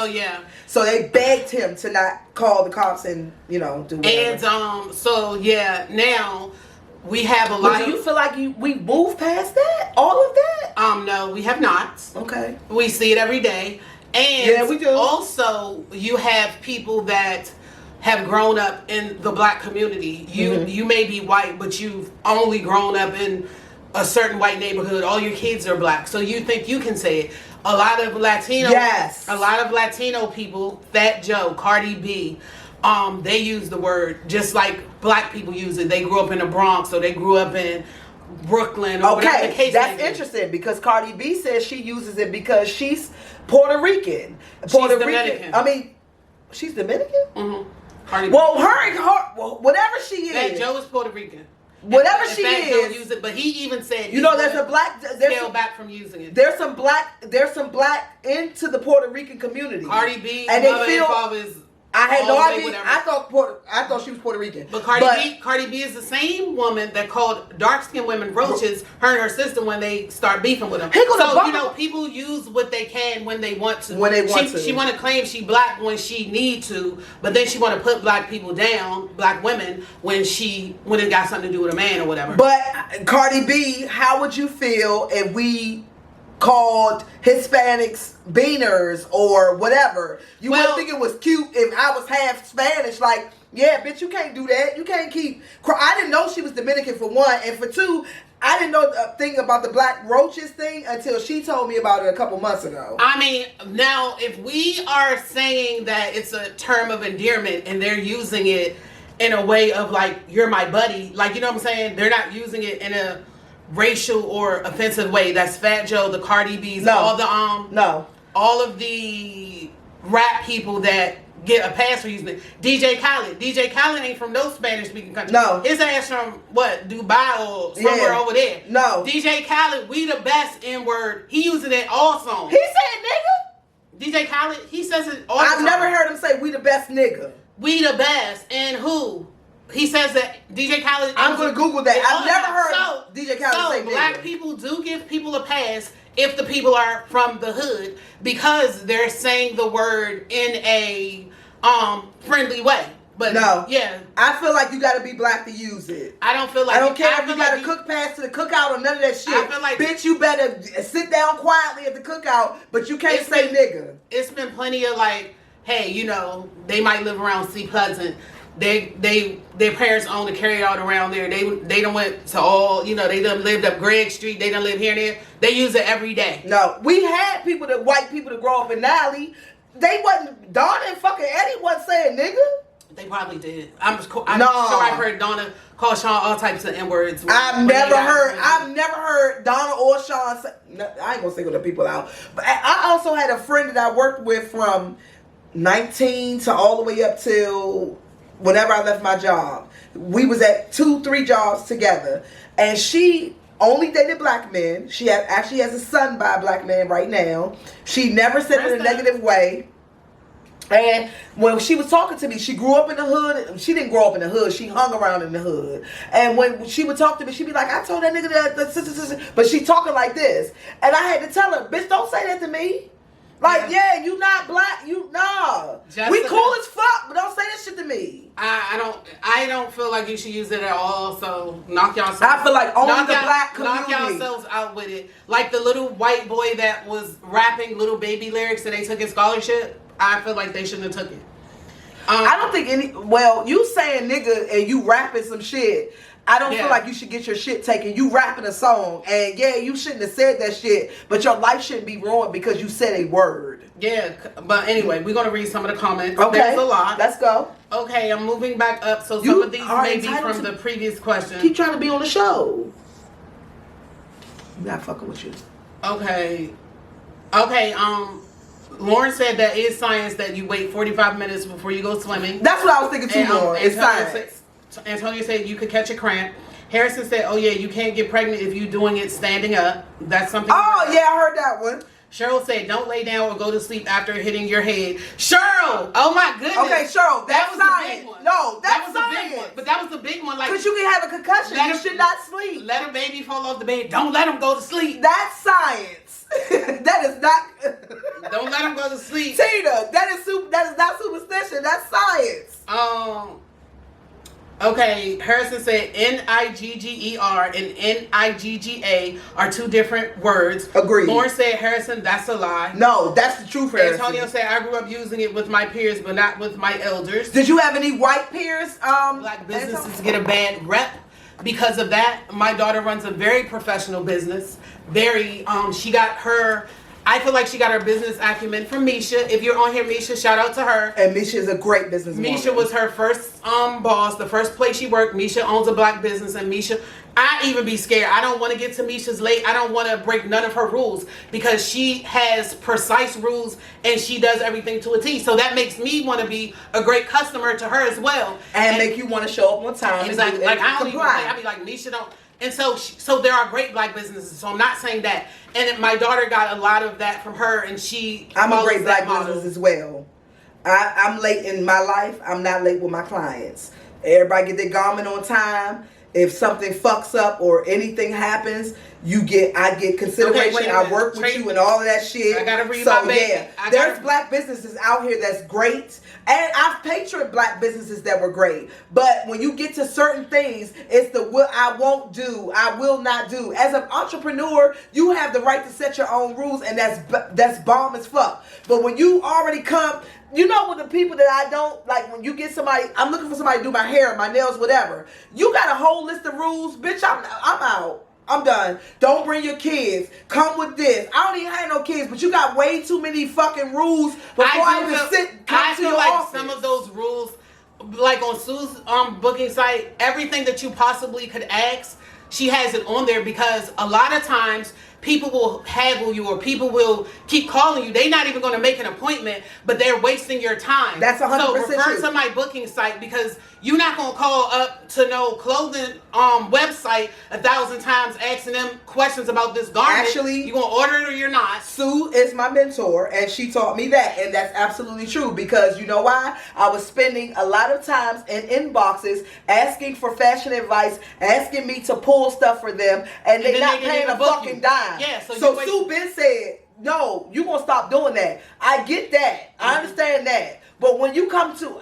So they begged him to not call the cops and do whatever. And now. We have a lot. Do you feel like we moved past that? All of that? No, we have not. Okay. We see it every day. And yeah, we do. Also, you have people that have grown up in the black community. You may be white, but you've only grown up in a certain white neighborhood. All your kids are black. So you think you can say it. A lot of Latino people, Fat Joe, Cardi B, they use the word just like black people use it. They grew up in the Bronx, or they grew up in Brooklyn. Or whatever the case that's interesting because Cardi B says she uses it because she's Puerto Rican. Dominican. I mean, she's Dominican. Mm-hmm. Cardi B. Well, whatever she is. Fat Joe is Puerto Rican. Whatever and she Fat is, Joe use it, but he even said there's a black scale back from using it. There's some black into the Puerto Rican community. Cardi B and they feel is. I had no idea. I thought she was Puerto Rican. But Cardi B is the same woman that called dark-skinned women roaches. Her and her sister when they start beefing with them. So people use what they can when they want to. She want to claim she black when she need to, but then she want to put black people down, black women when it got something to do with a man or whatever. But Cardi B, how would you feel if we called Hispanics beaners or whatever? You wouldn't think it was cute if I was half Spanish. Like, yeah, bitch, you can't do that. You can't keep. I didn't know she was Dominican for one, and for two, I didn't know a thing about the black roaches thing until she told me about it a couple months ago. I mean, now if we are saying that it's a term of endearment and they're using it in a way of like, you're my buddy, like, you know what I'm saying? They're not using it in a racial or offensive way. That's Fat Joe, the Cardi B's, all of the rap people that get a pass for using it. DJ Khaled ain't from no Spanish speaking country. No, his ass from what, Dubai or somewhere over there. No, DJ Khaled, we the best N word. He using it all songs. He said nigga. DJ Khaled, he says it all the time. I've never heard him say we the best nigga. We the best, and who? He says that DJ Khaled. I'm going to Google that. I've never heard DJ Khaled say nigga. Black people do give people a pass if the people are from the hood because they're saying the word in a friendly way. But I feel like you got to be black to use it. I don't feel like. I don't care if you got to cook pass to the cookout or none of that shit. I feel like, bitch, you better sit down quietly at the cookout, but you can't say nigga. It's been plenty of like, hey, they might live around C Pleasant. Their parents own a carryout around there. They done went to all, they done lived up Gregg Street. They done lived here and there. They use it every day. No, we had white people that grow up in Nally. They wasn't, Donna and fucking Eddie wasn't saying nigga. They probably did. I'm sure I've heard Donna call Sean all types of N-words. I've never heard Donna or Sean say, I ain't gonna single the people out. But I also had a friend that I worked with from 19 to all the way up till whenever I left my job. We was at 2-3 jobs together, and she only dated black men. She actually has a son by a black man right now. She never said it in a negative way. And when she was talking to me, she grew up in the hood. She didn't grow up in the hood. She hung around in the hood. And when she would talk to me, she'd be like, I told that nigga that. But she talking like this. And I had to tell her, bitch, don't say that to me. Like, you not black. Jessica, we cool as fuck, but don't say that shit to me. I don't feel like you should use it at all. So knock yourselves. I feel like only the black community. Knock yourselves out with it. Like the little white boy that was rapping little baby lyrics and they took his scholarship. I feel like they shouldn't have took it. I don't think you saying nigga and you rapping some shit. I don't feel like you should get your shit taken. You rapping a song, and you shouldn't have said that shit, but your life shouldn't be ruined because you said a word. Yeah, but anyway, we're going to read some of the comments. Okay. There's a lot. Let's go. Okay, I'm moving back up, so some of these may be from the previous question. Keep trying to be on the show. I'm not fucking with you. Okay, Lauren said that is science that you wait 45 minutes before you go swimming. That's what I was thinking too, Lauren. It's science. Antonio said you could catch a cramp. Harrison said, "Oh yeah, you can't get pregnant if you're doing it standing up." That's something. Oh yeah, I heard that one. Cheryl said, "Don't lay down or go to sleep after hitting your head." Cheryl, oh my goodness. Okay, Cheryl, that was science. the big one. No, that was science. the big one. But that was the big one. Like, because you can have a concussion. You should not sleep. Let a baby fall off the bed. Don't let him go to sleep. That's science. That is not. Don't let him go to sleep. Teena, that is not superstition. That's science. Okay, Harrison said Nigger and Nigga are two different words. Agreed. Lauren said, Harrison, that's a lie. No, that's the truth, Harrison. Antonio said, I grew up using it with my peers, but not with my elders. Did you have any white peers? Black businesses get a bad rep because of that. My daughter runs a very professional business. She got her... I feel like she got her business acumen from Misha. If you're on here, Misha, shout out to her. And Misha is a great businesswoman. Misha was her first boss, the first place she worked. Misha owns a black business, and Misha, I even be scared. I don't want to get to Misha's late. I don't want to break none of her rules because she has precise rules and she does everything to a T. So that makes me want to be a great customer to her as well. And make you want to show up on time. Exactly. Like I don't even play. I be like, Misha don't. And so there are great black businesses. So I'm not saying that. And my daughter got a lot of that from her, and I'm a great black business as well. I'm late in my life. I'm not late with my clients. Everybody get their garment on time. If something fucks up or anything happens, I get consideration. Okay, I work with you and all of that shit. I gotta read my baby. Yeah, there's black businesses out here that's great. And I've pictured black businesses that were great. But when you get to certain things, it's the what I won't do, I will not do. As an entrepreneur, you have the right to set your own rules, and that's bomb as fuck. But when you already come, you know, with the people that I don't like, when you get somebody, I'm looking for somebody to do my hair, my nails, whatever. You got a whole list of rules, bitch. I'm out. I'm done. Don't bring your kids. Come with this. I don't even have no kids, but you got way too many fucking rules before I feel like office. Some of those rules, like on Sue's booking site, everything that you possibly could ask, she has it on there because a lot of times people will haggle you or people will keep calling you. They're not even going to make an appointment, but they're wasting your time. That's 100% So refer true. to my booking site because you're not going to call up to no clothing website 1,000 times asking them questions about this garment. Actually, you're going to order it or you're not. Sue is my mentor, and she taught me that, and that's absolutely true because you know why? I was spending a lot of times in inboxes asking for fashion advice, asking me to pull stuff for them, and they're not paying a fucking dime. Yeah, so Sue Ben said, no, you gonna stop doing that. I get that. I understand that. But when you come to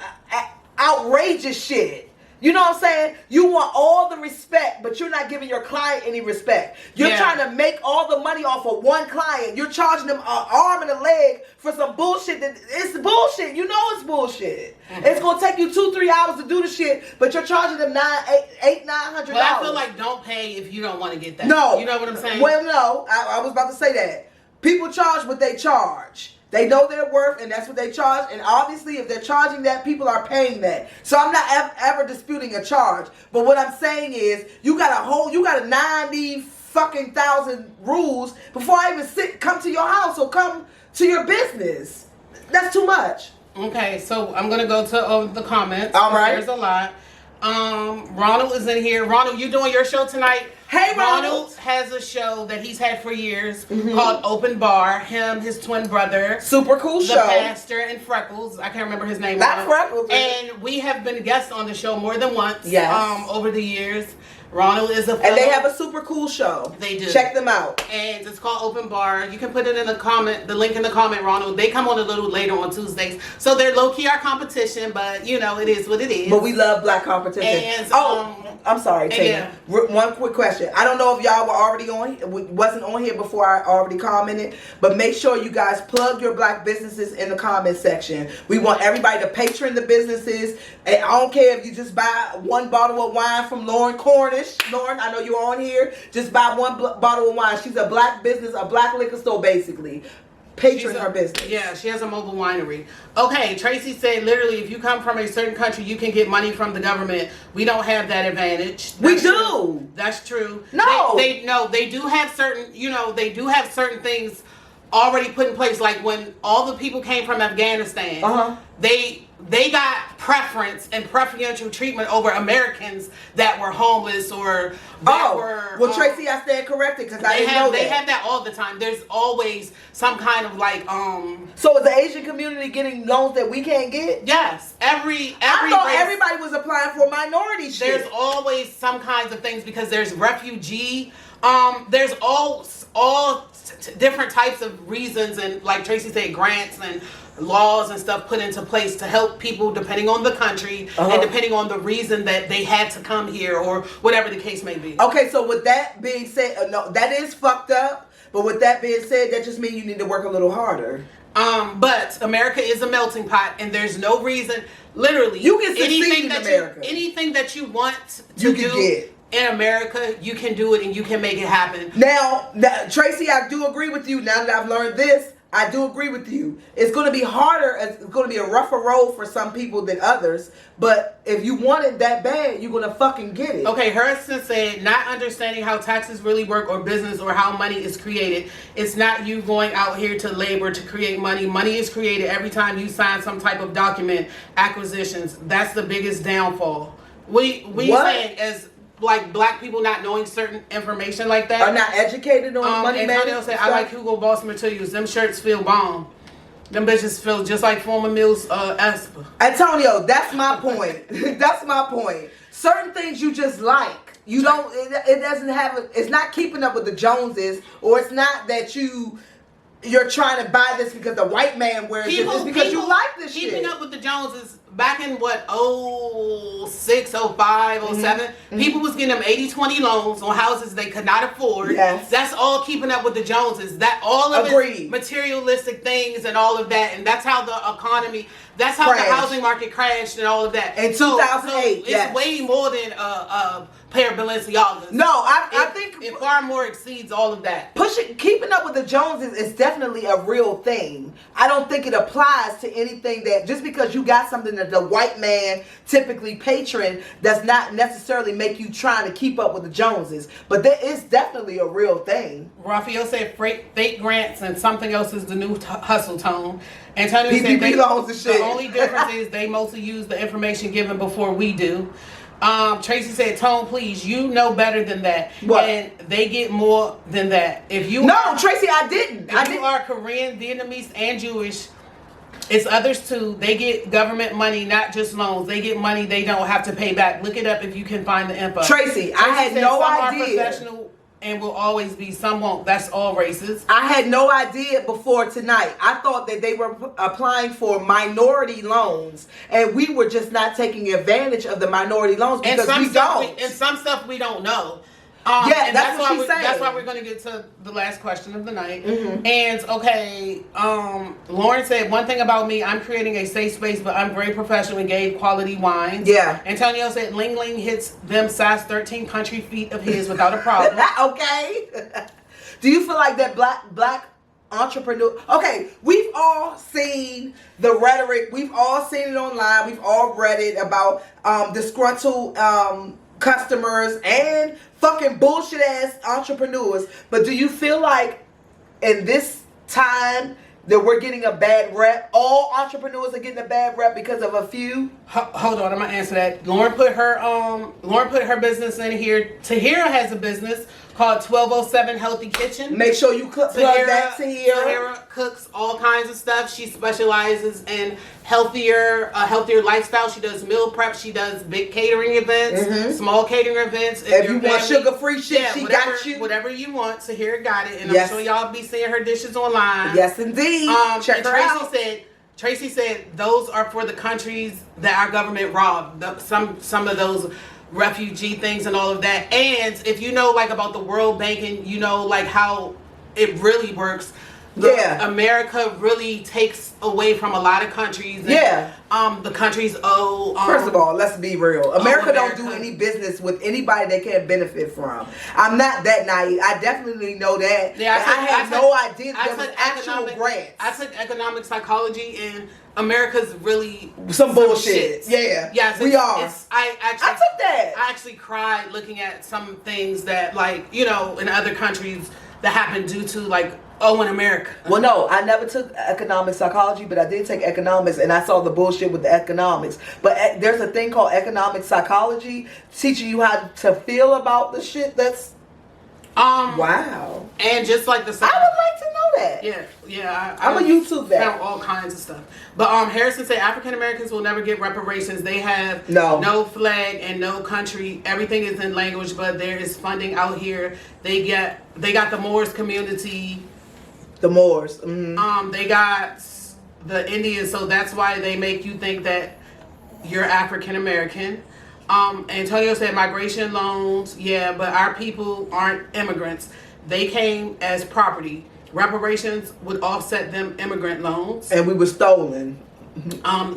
outrageous shit, you know what I'm saying? You want all the respect, but you're not giving your client any respect. You're trying to make all the money off of one client. You're charging them an arm and a leg for some bullshit. It's bullshit. You know it's bullshit. Mm-hmm. It's going to take you 2-3 hours to do the shit, but you're charging them $900. Well, I feel like don't pay if you don't want to get that. No. You know what I'm saying? Well, no. I was about to say that. People charge what they charge. They know their worth, and that's what they charge. And obviously, if they're charging that, people are paying that. So I'm not ever disputing a charge. But what I'm saying is, you got a 90 fucking thousand rules before I even come to your house or come to your business. That's too much. Okay, so I'm gonna go to the comments. All right. There's a lot. Ronald is in here. Ronald, you doing your show tonight? Hey, Ronald has a show that he's had for years called Open Bar. Him, his twin brother. Super cool the show. The pastor and Freckles. I can't remember his name. Not Freckles. And we have been guests on the show more than once. Yes. Over the years. Ronald is a fellow. And they have a super cool show. They do. Check them out. And it's called Open Bar. You can put it in the comment, the link in the comment, Ronald. They come on a little later on Tuesdays. So they're low-key our competition, but you know, it is what it is. But we love black competition. And, I'm sorry, Teena. Yeah. One quick question. I don't know if y'all were already wasn't on here before I already commented, but make sure you guys plug your black businesses in the comment section. We want everybody to patron the businesses. And I don't care if you just buy one bottle of wine from Lauren Cornish. Lauren, I know you're on here. Just buy one bottle of wine. She's a black business, a black liquor store, basically. Patron her business. Yeah, she has a mobile winery. Okay, Tracy said literally if you come from a certain country, you can get money from the government. We don't have that advantage. We do. That's true. No. They do have certain, they do have certain things already put in place. Like when all the people came from Afghanistan, they got preference and preferential treatment over Americans that were homeless or that were. Well, Tracy, I stand corrected because I didn't know that. They have that all the time. There's always some kind of like. So is the Asian community getting loans that we can't get? Yes, I thought race, everybody was applying for minority shit. There's always some kinds of things because there's refugee. There's all different types of reasons and like Tracy said, grants and laws and stuff put into place to help people depending on the country and depending on the reason that they had to come here or whatever the case may be. Okay, so with that being said, no, that is fucked up. But with that being said, that just means you need to work a little harder. But America is a melting pot, and there's no reason. Literally, you can succeed in America. Anything that you want to do in America, you can do it, and you can make it happen. Now, Tracy, I do agree with you. Now that I've learned this, I do agree with you. It's going to be harder. It's going to be a rougher road for some people than others. But if you want it that bad, you're going to fucking get it. Okay, Harrison said, not understanding how taxes really work or business or how money is created. It's not you going out here to labor to create money. Money is created every time you sign some type of document, acquisitions. That's the biggest downfall. We saying as like black people not knowing certain information like that. Are not educated on money Antonio said, I like Hugo Boss materials. Them shirts feel bomb. Them bitches feel just like former Mills Esper. Antonio, that's my point. That's my point. Certain things you just like. You don't, it doesn't have, it's not keeping up with the Joneses, or it's not that you're trying to buy this because the white man wears it. It's because you like this shit. Keeping up with the Joneses back in what, 06, 05, 07, people was getting them 80-20 loans on houses they could not afford. Yes. That's all keeping up with the Joneses. That all of it, materialistic things and all of that, and that's how the economy, that's how the housing market crashed and all of that. In 2008, it's way more than a pair of Balenciagas. No, I think it far more exceeds all of that. Keeping up with the Joneses is definitely a real thing. I don't think it applies to anything that just because you got something that the white man typically patron does not necessarily make you trying to keep up with the Joneses. But there is definitely a real thing. Raphael said fake grants and something else is the new hustle tone. Antonio PPP said loans and shit. The only difference is they mostly use the information given before we do. Tracy said, Tone, please, you know better than that. What? And they get more than that. If you Tracy, I didn't. If you are Korean, Vietnamese, and Jewish, it's others too. They get government money, not just loans. They get money they don't have to pay back. Look it up if you can find the info. Tracy, I had no idea. Some are professional and will always be. Some won't. That's all races. I had no idea before tonight. I thought that they were applying for minority loans, and we were just not taking advantage of the minority loans because we don't. And some stuff we don't know. Yeah, that's what she's saying. That's why we're going to get to the last question of the night. And okay, Lauren said, one thing about me, I'm creating a safe space, but I'm very professional and gave quality wines. Yeah. Antonio said, Ling Ling hits them size 13 country feet of his without a problem. Okay. Do you feel like that black entrepreneur? Okay, we've all seen the rhetoric. We've all seen it online. We've all read it about disgruntled customers and fucking bullshit ass entrepreneurs. But do you feel like in this time that we're getting a bad rep? All entrepreneurs are getting a bad rep because of a few? Hold on, I'm gonna answer that. Lauren put her business in here. Tahira has a business called 1207 Healthy Kitchen. Make sure you plug that, Tahira. Tahira cooks all kinds of stuff. She specializes in healthier lifestyle. She does meal prep. She does big catering events, small catering events. If you want sugar-free shit, she got you. Whatever you want, Tahira got it. And I'm sure y'all be seeing her dishes online. Yes, indeed. Check her out. Tracy said those are for the countries that our government robbed. Some of those refugee things and all of that. And if you know like about the World Bank and you know like how it really works, America really takes away from a lot of countries. And, the countries owe. First of all, let's be real. America don't do any business with anybody they can't benefit from. I'm not that naive. I definitely know that. Yeah, I had no idea there was actual grants. I took economic psychology and America's really some bullshit. Yes, we are. I took that. I actually cried looking at some things that, like, you know, in other countries that happened due to like, oh, in America. Well, no, I never took economic psychology, but I did take economics, and I saw the bullshit with the economics. But there's a thing called economic psychology, teaching you how to feel about the shit that's... wow. And just like the... I would like to know that. Yeah. I'm a YouTube that. Found all kinds of stuff. But Harrison said African Americans will never get reparations. They have no flag and no country. Everything is in language, but there is funding out here. They got the Moors community. The Moors. Mm-hmm. They got the Indians, so that's why they make you think that you're African American. Antonio said migration loans, but our people aren't immigrants. They came as property. Reparations would offset them immigrant loans. And we were stolen.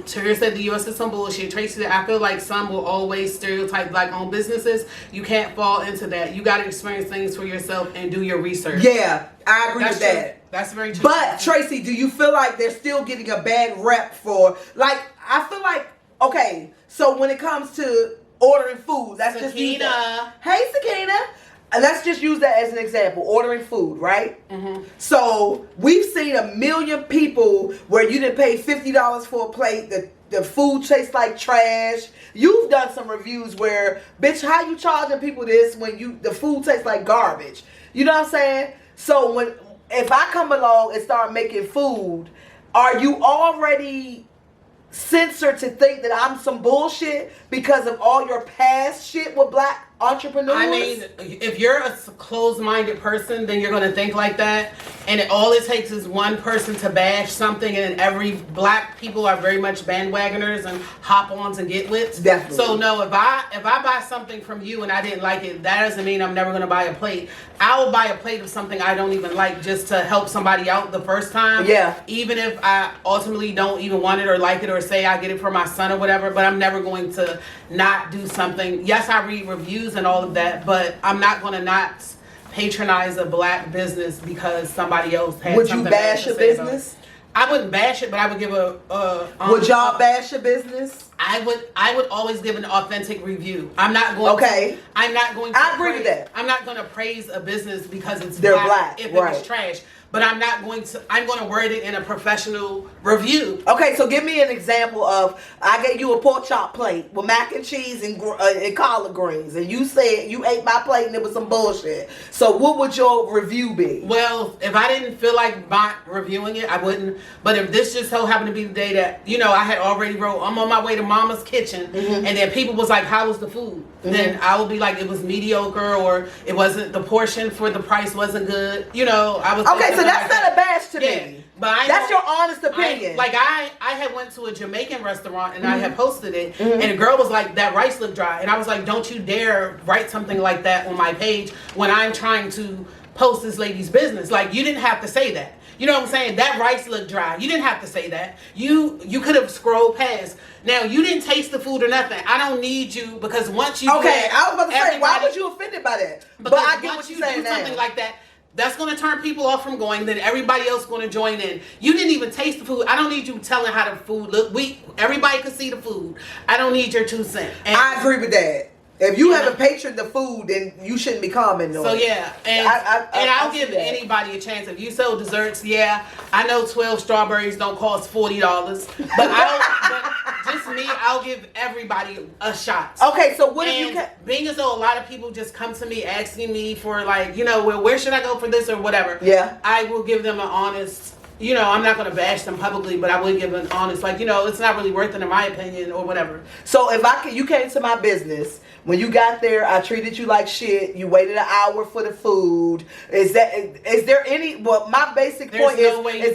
Terry said the U.S. is some bullshit. Tracy said, I feel like some will always stereotype black-owned businesses. You can't fall into that. You got to experience things for yourself and do your research. Yeah, I agree with that. That's very true. But, Tracy, do you feel like they're still getting a bad rep for, like, I feel like, okay, so when it comes to ordering food, that's just Teena. Hey, Sakina. Let's just use that as an example. Ordering food, right? Mm-hmm. So we've seen a million people where you didn't pay $50 for a plate. The food tastes like trash. You've done some reviews where, bitch, how you charging people this when the food tastes like garbage? You know what I'm saying? So if I come along and start making food, are you already censored to think that I'm some bullshit because of all your past shit with black entrepreneurs? I mean, if you're a closed-minded person, then you're going to think like that. And all it takes is one person to bash something, and every black people are very much bandwagoners and hop-ons and get-wits. Definitely. So no, if I buy something from you and I didn't like it, that doesn't mean I'm never going to buy a plate. I will buy a plate of something I don't even like just to help somebody out the first time. Yeah. Even if I ultimately don't even want it or like it or say I get it for my son or whatever, but I'm never going to not do something. Yes, I read reviews and all of that, but I'm not going to not patronize a black business because somebody else had Would something you bash a business? I wouldn't bash it, but I would give would y'all bash a business? I would always give an authentic review. I'm not going to. I agree with that. I'm not going to praise a business because they're black if it was trash. But I'm going to word it in a professional review. Okay, so give me an example of, I gave you a pork chop plate with mac and cheese and collard greens, and you said you ate my plate and it was some bullshit. So what would your review be? Well, if I didn't feel like reviewing it, I wouldn't. But if this just so happened to be the day that, I had already wrote, I'm on my way to Mama's Kitchen, and then people was like, how was the food? Then I would be like, it was mediocre, or it wasn't, the portion for the price wasn't good. I was okay. So that's not a bash to me. But that's your honest opinion. I had went to a Jamaican restaurant and I had posted it, and the girl was like, that rice looked dry. And I was like, don't you dare write something like that on my page when I'm trying to post this lady's business. Like, you didn't have to say that. You know what I'm saying? That rice looked dry. You didn't have to say that. You could have scrolled past. Now, you didn't taste the food or nothing. I don't need you, because once you... Okay, I was about to say, why was you offended by that? But I get what you're saying now. Something like that, that's going to turn people off from going. Then everybody else going to join in. You didn't even taste the food. I don't need you telling how the food look. Everybody can see the food. I don't need your 2 cents. And I agree with that. If you haven't patroned the food, then you shouldn't be commenting on it. So yeah, and I'll give anybody a chance. If you sell desserts, I know 12 strawberries don't cost $40, but just me, I'll give everybody a shot. Okay, so what if you being as though a lot of people just come to me asking me for well, where should I go for this or whatever? Yeah, I will give them an honest. I'm not going to bash them publicly, but I will give an honest, it's not really worth it in my opinion or whatever. So if you came to my business, when you got there, I treated you like shit. You waited an hour for the food. Is there any, well, my basic point is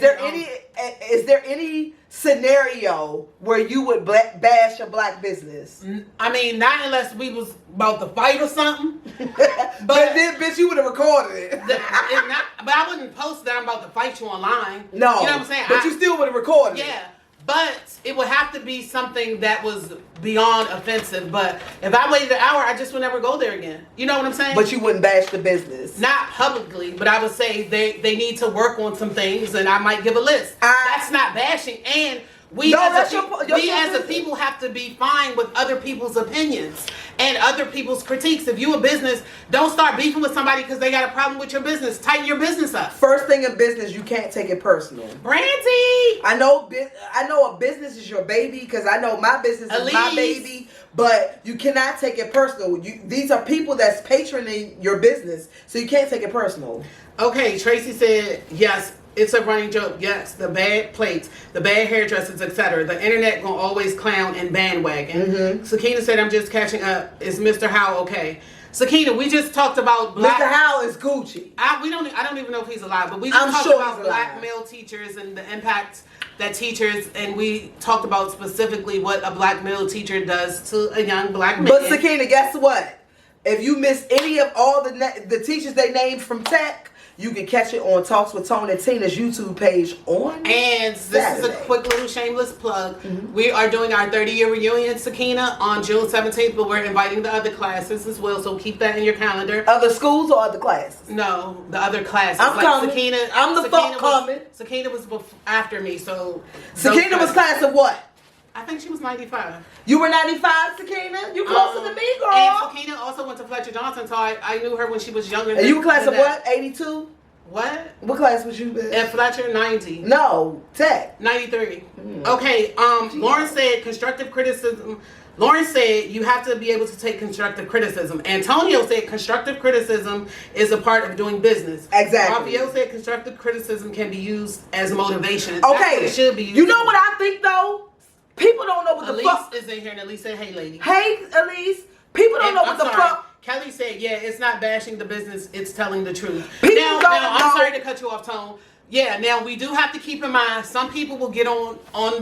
there any scenario where you would bash a black business? I mean, not unless we was about to fight or something. But then, bitch, you would have recorded it. But I wouldn't post that I'm about to fight you online. No. You know what I'm saying? But you still would have recorded it. Yeah. But it would have to be something that was beyond offensive. But if I waited an hour, I just would never go there again. You know what I'm saying? But you wouldn't bash the business. Not publicly, but I would say they need to work on some things, and I might give a list. That's not bashing. And We No, as, that's a, your, we as a people have to be fine with other people's opinions and other people's critiques. If you a business, don't start beefing with somebody because they got a problem with your business. Tighten your business up. First thing in business, you can't take it personal. Brandy! I know a business is your baby because I know my business is my baby, but you cannot take it personal. These are people that's patroning your business, so you can't take it personal. Okay, Tracy said, yes, it's a running joke. Yes, the bad plates, the bad hairdressers, etc. The internet gonna always clown and bandwagon. Mm-hmm. Sakina said, I'm just catching up. Is Mr. Howe okay? Sakina, we just talked about black. Mr. Howe is Gucci. I don't even know if he's alive, but we just talked about black male teachers and the impact that teachers, and we talked about specifically what a black male teacher does to a young black man. But Sakina, guess what? If you miss any of all the teachers they named from tech, you can catch it on Talks with Tone and Teena's YouTube page on And Saturday. This is a quick little shameless plug. Mm-hmm. We are doing our 30-year reunion, Sakina, on June 17th, but we're inviting the other classes as well, so keep that in your calendar. Other schools or other classes? No, the other classes. I'm coming. Sakina, I'm the fuck coming. Sakina was after me, so... Sakina was class of what? I think she was 95. You were 95, Sakina? You closer to me, girl. And Sakina also went to Fletcher Johnson, so I knew her when she was younger. And you were class of what? 82? What? What class was you in? At Fletcher, 90. No, tech. 93. Okay, Lauren said constructive criticism. Lauren said you have to be able to take constructive criticism. Antonio said constructive criticism is a part of doing business. Exactly. Raphael said constructive criticism can be used as motivation. Okay. That's what it should be used. You know what I think, though? People don't know what the fuck. Elise is in here, and Elise said, hey, lady. Hey, Elise. People don't know what the fuck. Kelly said, yeah, it's not bashing the business, it's telling the truth. People Now, don't know. I'm sorry to cut you off, Tone. Yeah, now we do have to keep in mind, some people will get on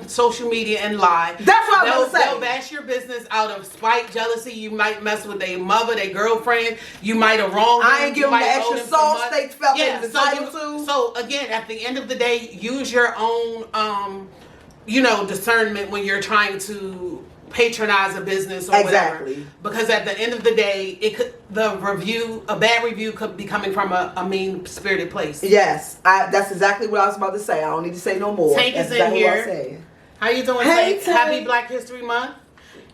social media and lie. That's what I was going to say. They'll bash your business out of spite, jealousy. You might mess with their mother, their girlfriend. You might have wronged them. I ain't giving them the extra salt steak felt in the title too. So again, at the end of the day, use your own, discernment when you're trying to patronize a business or whatever. Because at the end of the day, a bad review could be coming from a mean-spirited place. Yes, that's exactly what I was about to say. I don't need to say no more. Tank is in here. How you doing, Tank? Happy Black History Month.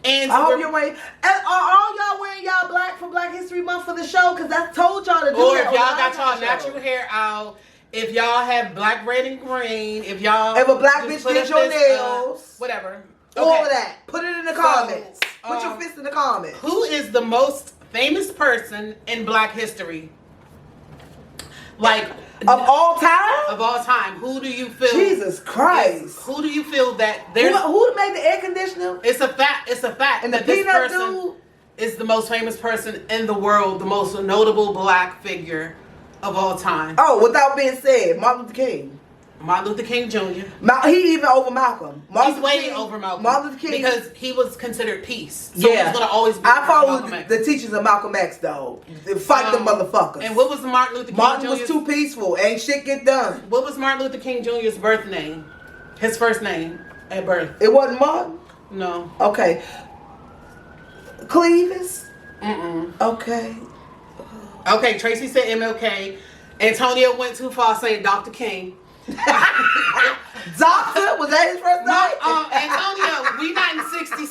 And I hope you're wearing. Are all y'all wearing y'all black for Black History Month for the show? Because I told y'all to do or that. Or if y'all got y'all natural hair out. If y'all have black, red, and green. If a black bitch did your nails. Whatever. Okay. All of that. Put it in the comments. Put your fist in the comments. Who is the most famous person in Black history? Like of all time? Of all time. Who do you feel? Jesus Christ. Who do you feel that there's who made the air conditioner? It's a fact. It's a fact. And the peanut dude is the most famous person in the world, the most notable black figure of all time. Oh, without being said, Martin Luther King. Martin Luther King Jr. He even over Malcolm. He's way over Malcolm. Martin Luther King. Because he was considered peace. So yeah. he's going to always be I follow the teachings of Malcolm X, though. Fight the motherfuckers. And what was Martin Luther King Martin was too peaceful. Ain't shit get done. What was Martin Luther King Jr.'s birth name? His first name at birth. It wasn't Martin? No. Okay. Clevis? Mm-mm. Okay. Okay, Tracy said MLK. Antonio went too far saying Dr. King. Doctor? Was that his first name? Antonio, we not in 67.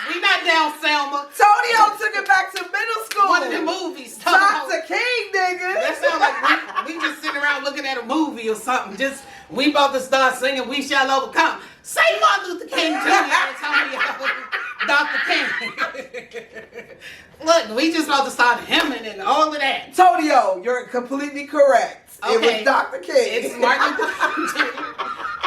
We not down Selma. Tonio took it back to middle school. One of the movies. Dr. King, nigga. That sounds like we just sitting around looking at a movie or something. Just, we about to start singing We Shall Overcome. Say Martin Luther King Jr. Antonio. Dr. King. Look, we just about to start hemming and all of that. Tonio, you're completely correct. Okay. It was Dr. King. It's Martin Luther King Jr.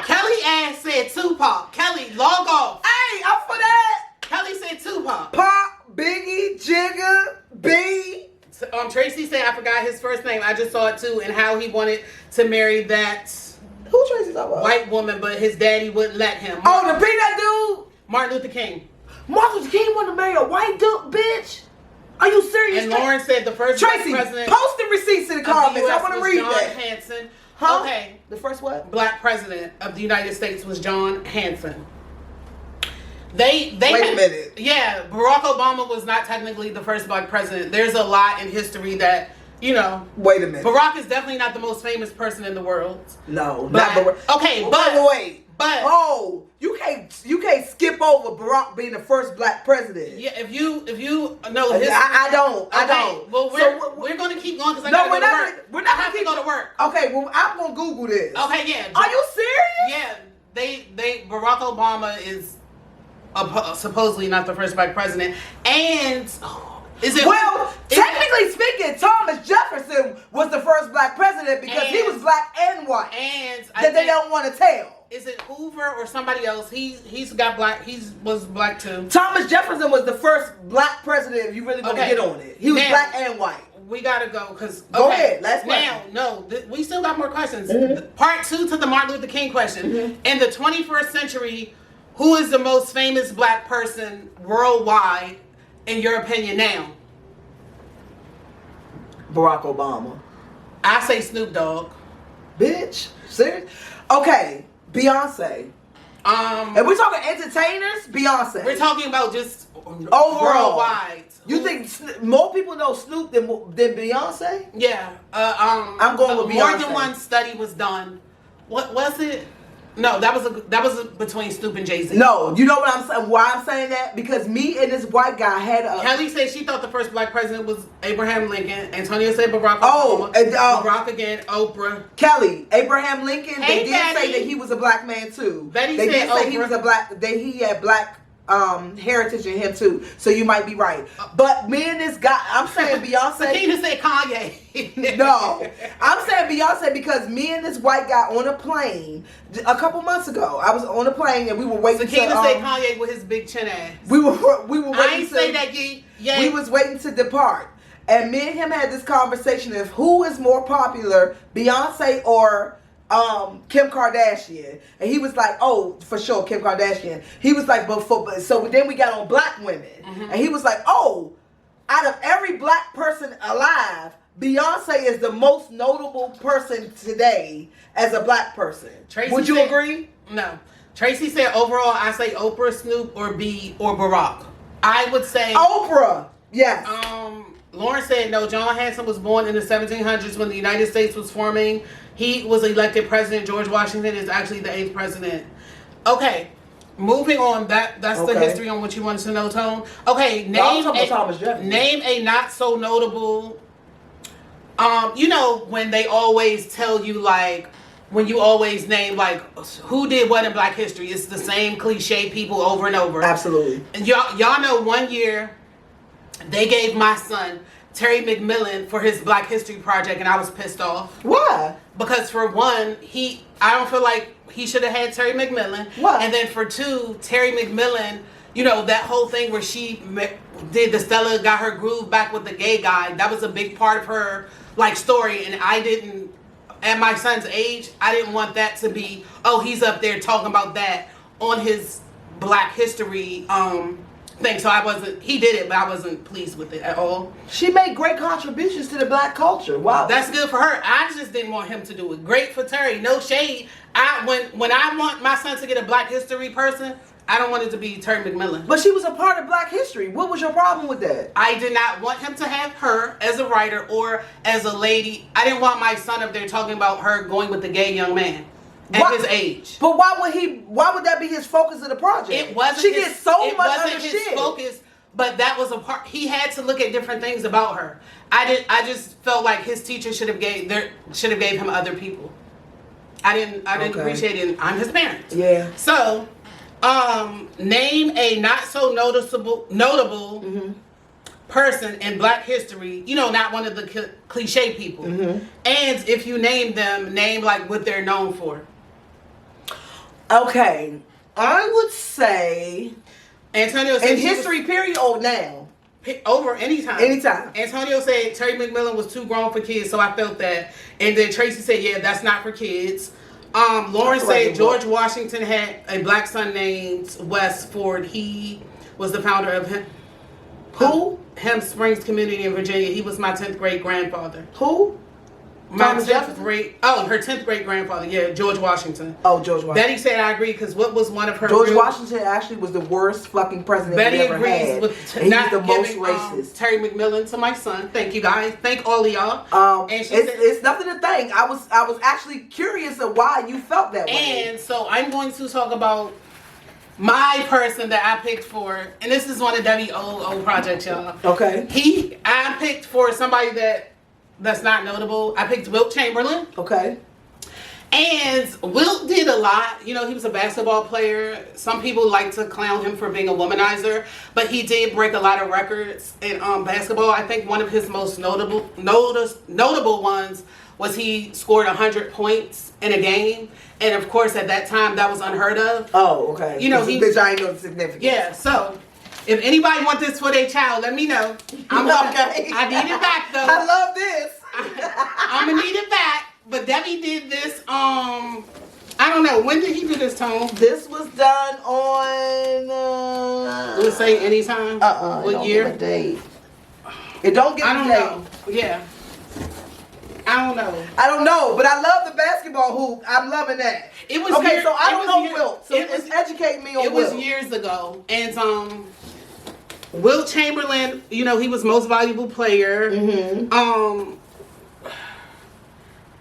Kelly ass said Tupac. Kelly, log off. Hey, I'm for that. Kelly said Tupac. Pop, Biggie, Jigga, B. Tracy said I forgot his first name. I just saw it too, and how he wanted to marry that who Tracy talking about? White woman, but his daddy wouldn't let him. Oh, the peanut dude? Martin Luther King. Martin Luther King wanted to marry a white dude, bitch? Are you serious? And Lauren said the first Tracy, black president. Post the receipts in the comments. I want to read John that. Hanson. Huh? Okay. The first what? Black president of the United States was John Hanson. Wait a minute. Yeah, Barack Obama was not technically the first black president. There's a lot in history that, Wait a minute. Barack is definitely not the most famous person in the world. No, not Barack. Okay, but wait. But you can't skip over Barack being the first black president. Yeah, if you know history, I don't. Well, we're going to keep going because we're not have to go to work. Okay, well, I'm going to Google this. Okay, yeah. Are you serious? Yeah, they Barack Obama is supposedly not the first black president, and technically speaking, Thomas Jefferson was the first black president because he was black and white, and they don't want to tell. Is it Hoover or somebody else? He's got black. Was black too. Thomas Jefferson was the first black president. If you really want to get on it, he was black and white. We gotta go because go ahead. Last question. We still got more questions. Mm-hmm. Part 2 to the Martin Luther King question. Mm-hmm. In the 21st century, who is the most famous black person worldwide, in your opinion? Now, Barack Obama. I say Snoop Dogg. Bitch, serious? Okay. Beyonce. And we're talking entertainers, Beyonce. We're talking about just overall worldwide. You think more people know Snoop than Beyonce? Yeah. I'm going with Beyonce. More than one study was done. What was it? No, that was between Snoop and Jay-Z. No, you know what I'm saying? Why I'm saying that? Because me and this white guy had a... Kelly said she thought the first black president was Abraham Lincoln. Antonio said Barack Obama. Barack again. Oprah. Kelly, Abraham Lincoln. Hey, they did say that he was a black man too. Betty they said did say Oprah. He was a black. That he had black heritage in him too. So you might be right. But me and this guy, I'm saying Beyonce. Teena said Kanye. No, I'm saying Beyonce because me and this white guy on a plane a couple months ago. I was on a plane and we were waiting. Teena said Kanye with his big chin ass. We were waiting. I ain't say that, yeah. We was waiting to depart, and me and him had this conversation of who is more popular, Beyonce or Kim Kardashian. And he was like, oh, for sure, Kim Kardashian. He was like, so then we got on black women. Mm-hmm. And he was like, oh, out of every black person alive, Beyonce is the most notable person today as a black person. Would you agree? No. Tracy said overall, I say Oprah, Snoop, or Barack. I would say Oprah. Yes. Lauren said no. John Hanson was born in the 1700s when the United States was forming. He was elected president. George Washington is actually the 8th president. Okay, moving on. That's the history on what you wanted to know, Tone. Okay, name a not so notable. You know when they always tell you like when you always name like who did what in Black history. It's the same cliche people over and over. Absolutely. And y'all know one year they gave my son Terry McMillan for his Black History Project, and I was pissed off. Why? Because for one, I don't feel like he should have had Terry McMillan. Why? And then for two, Terry McMillan, you know, that whole thing where she did the Stella got her groove back with the gay guy, that was a big part of her, like, story, and I didn't, at my son's age, I didn't want that to be, oh, he's up there talking about that on his Black History, thing. So he did it, but I wasn't pleased with it at all. She made great contributions to the black culture. Wow. That's good for her. I just didn't want him to do it. Great for Terry. No shade. When I want my son to get a Black History person, I don't want it to be Terry McMillan. But she was a part of Black History. What was your problem with that? I did not want him to have her as a writer or as a lady. I didn't want my son up there talking about her going with the gay young man. At his age. But why would that be his focus of the project? It wasn't. She gets so much other his shit. Focus, but that was a part. He had to look at different things about her. I just felt like his teacher should have gave him other people. I didn't appreciate it. I'm his parent. Yeah. So, name a not so notable mm-hmm. person in Black history, you know, not one of the cliche people. Mm-hmm. And if you name them, name like what they're known for. Okay, I would say Antonio said in history period or now? Over anytime. Anytime. Antonio said Terry McMillan was too grown for kids, so I felt that. And then Tracy said, yeah, that's not for kids. Lauren said George Washington had a black son named Wes Ford. He was the founder of Hem Springs Community in Virginia. He was my 10th grade grandfather. Who? My Thomas 10th Jefferson? grade. Oh, her 10th great grandfather. Yeah, George Washington. Oh, George Washington. Betty said I agree because what was one of her George Washington actually was the worst fucking president Betty we ever agrees had. with And he not was the most giving racist. Terry McMillan to my son. Thank you guys. Thank all of y'all. And she said, it's nothing to thank. I was actually curious of why you felt that way. and so I'm going to talk about my person that I picked for, and this is one of Debbie old projects, y'all. Okay. I picked for somebody that's not notable. I picked Wilt Chamberlain. Okay. And Wilt did a lot. You know, he was a basketball player. Some people like to clown him for being a womanizer, but he did break a lot of records in basketball. I think one of his most notable ones was he scored 100 points in a game. And of course, at that time, that was unheard of. Oh, okay. You know, bitch, I ain't know the significance. Yeah, so if anybody want this for their child, let me know. I'm okay. I need it back though. I love this. I'm gonna need it back. But Debbie did this. I don't know. When did he do this, Tone? This was done on. We'll say anytime. What year? Give a date. It don't give a date. I don't know. Yeah. I don't know. But I love the basketball hoop. I'm loving that. It was okay. Year, so I don't know year, Wilt. So it's educate me on It Wilt. was years ago, and Wilt Chamberlain. You know, he was most valuable player. Mm-hmm.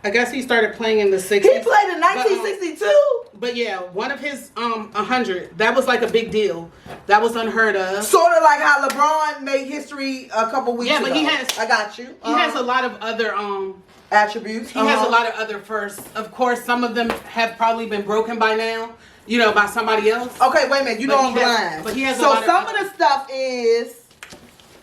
I guess he started playing in the 60s. He played in 1962. But yeah, one of his 100, that was like a big deal. That was unheard of. Sort of like how LeBron made history a couple weeks ago. Yeah, but he has. I got you. He has a lot of other attributes. He has a lot of other firsts. Of course, some of them have probably been broken by now. You know, by somebody else. Okay, wait a minute. You know I'm blind. But he has. So some of the stuff is.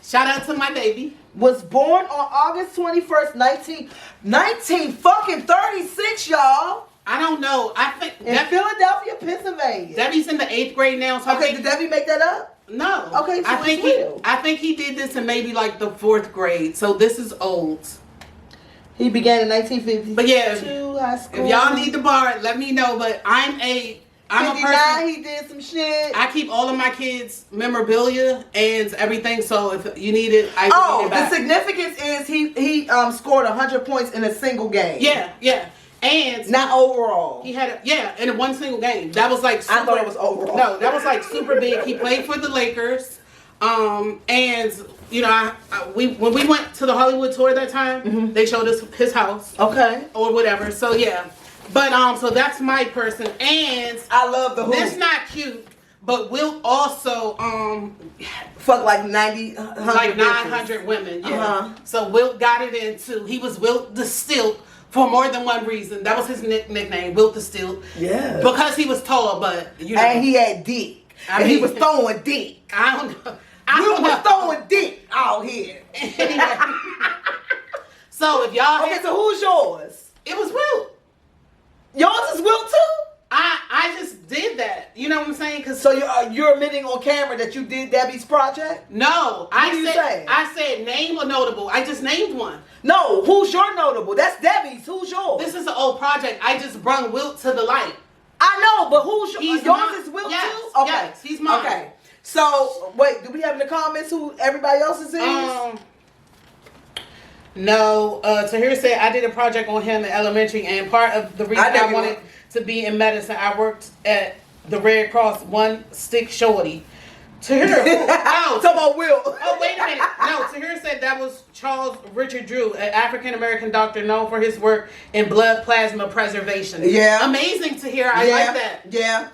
Shout out to my baby. Was born on August 21st, 1936, y'all. I don't know. I think in Philadelphia, Pennsylvania. Debbie's in the 8th grade now. So okay, did Debbie make that up? No. Okay, so I think he did this in maybe like the 4th grade. So this is old. He began in 1950. But yeah, high school. If y'all need to borrow it, let me know. But I'm a person. He did some shit. I keep all of my kids' memorabilia and everything. So if you need it, I can get it back. The significance is he scored 100 points in a single game. Yeah. And not overall. He had in one single game. That was like super, I thought it was overall. No, that was like super big. He played for the Lakers. And you know, when we went to the Hollywood tour that time, they showed us his house. Okay. Or whatever. So yeah. But so that's my person, and I love the hoop. That's not cute, but Wilt also fuck like 900 women. Yeah. So Wilt got it in too. He was Wilt the Stilt for more than one reason. That was his nickname, Wilt the Stilt. Yeah. Because he was tall, but you know. And he had dick. And he was throwing dick. I don't know. Wilt was throwing dick out here. So if y'all so who's yours? It was Wilt. Yours is Wilt too? I just did that. You know what I'm saying? So you're admitting on camera that you did Debbie's project? No. What you say? I said name a notable. I just named one. No. Who's your notable? That's Debbie's. Who's yours? This is an old project. I just brung Wilt to the light. I know, but who's yours? Yours is Wilt too? Okay. Yes, he's mine. Okay. So, wait. Do we have in the comments who everybody else's is? No, Tahir said I did a project on him in elementary, and part of the reason I wanted to be in medicine, I worked at the Red Cross One Stick Shorty. Tahir, talk about Will. Oh, wait a minute. No, Tahir said that was Charles Richard Drew, an African American doctor known for his work in blood plasma preservation. Yeah, amazing to hear. I like that. Yeah.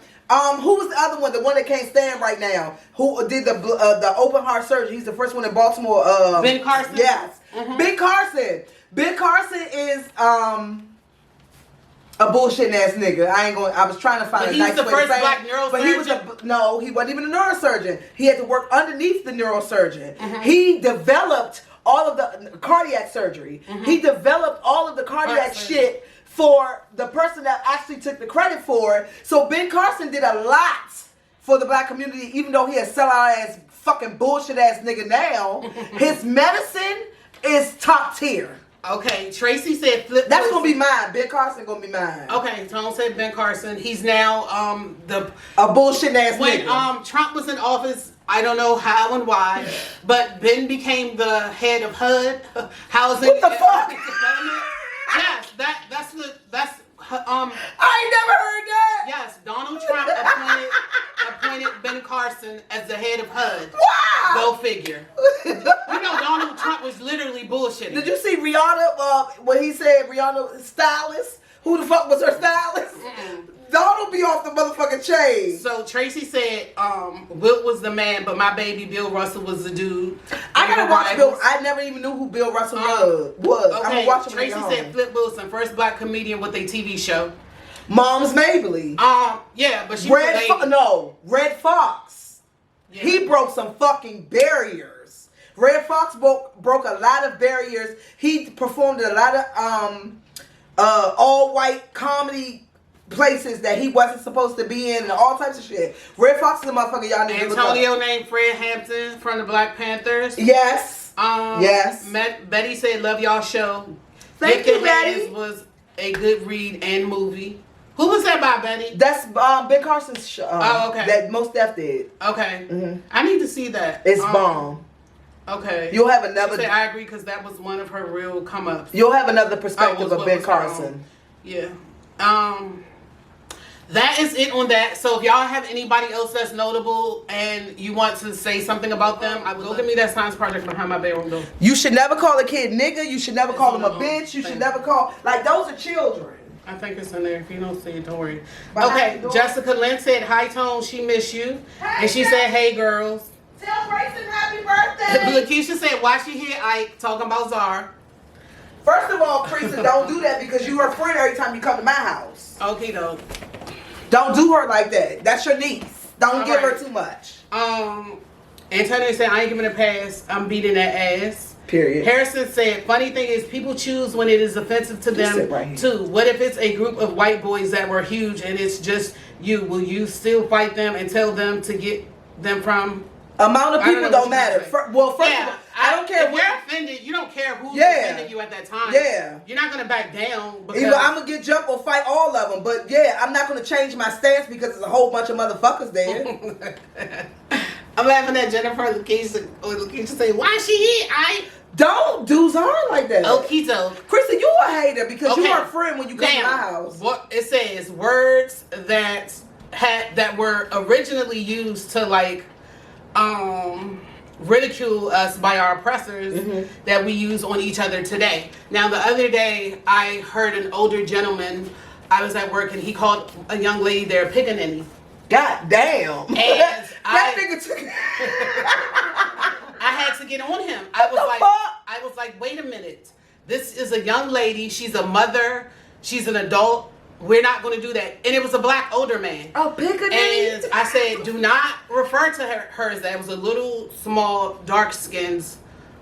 Who was the other one? The one that can't stand right now? Who did the open heart surgery? He's the first one in Baltimore. Ben Carson. Yes, Ben Carson. Ben Carson is a bullshitting ass nigga. I was trying to find a nice way to say it. But he's the first black neurosurgeon. But he wasn't even a neurosurgeon. He had to work underneath the neurosurgeon. He developed all of the cardiac surgery. He developed all of the cardiac shit for the person that actually took the credit for it. So Ben Carson did a lot for the black community, even though he a sellout ass fucking bullshit ass nigga now. His medicine is top tier. Okay, Tracy said Flip. That's gonna be mine. Ben Carson gonna be mine. Okay, Tone said Ben Carson. He's now a bullshit ass nigga. When Trump was in office, I don't know how and why, but Ben became the head of HUD, Housing. What the fuck? Yeah. that's I ain't never heard that. yes, Donald Trump appointed Ben Carson as the head of HUD. Wow. Go figure. You know, Donald Trump was literally bullshitting. Did you see Rihanna when he said Rihanna's stylist? Who the fuck was her stylist? Donald be off the motherfucking chain. So Tracy said, Wilt was the man, but my baby Bill Russell was the dude. I gotta watch Bill. I never even knew who Bill Russell was. I'm gonna watch him. Tracy said Flip Wilson, first black comedian with a TV show. Mom's Mabley. Yeah, but she was a lady. Red Fox. Yeah. He broke some fucking barriers. Red Fox broke a lot of barriers. He performed at a lot of all white comedy places that he wasn't supposed to be in and all types of shit. Red Fox is a motherfucker y'all need to look up. Antonio named Fred Hampton from the Black Panthers. Yes. Yes. Betty said, love y'all show. Thank you, Betty. Was a good read and movie. Who was that by, Betty? That's Ben Carson's show. Oh, okay. That Mos Def did. Okay. Mm-hmm. I need to see that. It's bomb. Okay. You'll have another. She said, I agree because that was one of her real come-ups. You'll have another perspective of Ben Carson. Yeah. That is it on that. So if y'all have anybody else that's notable and you want to say something about them, go give me that science project behind my bedroom door. You should never call a kid nigga. You should never call them a bitch. You should never call, like, those are children. I think it's in there. If you don't see it, don't worry. Okay, Jessica Lynn said, hi, Tone, she miss you. Hey, and she said, hey, girls. Tell Grayson happy birthday. Lakeisha said, why she hear Ike talking about Czar? First of all, Creason, don't do that because you her friend every time you come to my house. Okay, though. Don't do her like that. That's your niece. Don't give her too much. Antonio said, I ain't giving a pass. I'm beating that ass. Period. Harrison said, funny thing is people choose when it is offensive to them too. What if it's a group of white boys that were huge and it's just you? Will you still fight them and tell them to get them from? Amount of people don't matter. First of all, I don't care. If you're offended, you don't care who's offended you at that time. Yeah. You're not going to back down. Because either I'm going to get jumped or fight all of them. But yeah, I'm not going to change my stance because there's a whole bunch of motherfuckers there. I'm laughing at Jennifer Lakeisha say, why she here? Don't do Zara like that. Okito. Krista, you a hater because you are a friend when you come to my house. What it says, words that were originally used to like ridicule us by our oppressors that we use on each other today. Now, the other day, I heard an older gentleman, I was at work, and he called a young lady there a pickaninny. God damn. And that nigga took I had to get on him. I was like, wait a minute. This is a young lady. She's a mother. She's an adult. We're not going to do that. And it was a black older man. Oh, pickaninny. And I said, do not refer to her as that. It was a little, small, dark-skinned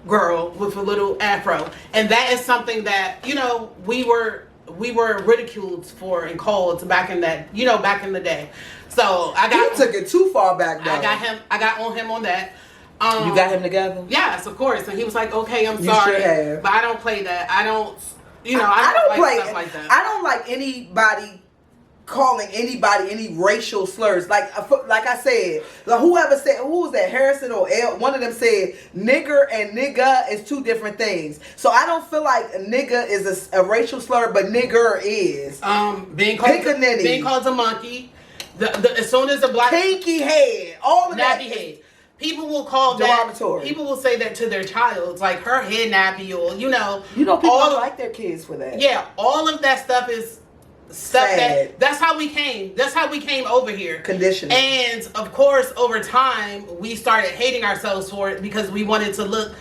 girl with a little afro. And that is something that, you know, we were ridiculed for and called back in that, you know, back in the day. So I got. You took it too far back though. I got on him on that. You got him together? Yes, of course. And he was like, okay, I'm sorry. You should have. But I don't play that. I don't, you know, I don't like stuff like that. I don't like anybody calling anybody any racial slurs. Like I said, whoever said, who was that, Harrison or L, one of them said nigger and nigga is two different things. So I don't feel like nigga is a racial slur, but nigger is. Being called a monkey. As soon as a black pinky head, all of that nappy head. People will call derogatory. People will say that to their child, like her head nappy, or you know people don't like their kids for that. Yeah, all of that stuff is stuff that's how we came. That's how we came over here. Conditioning. And of course, over time, we started hating ourselves for it because we wanted to look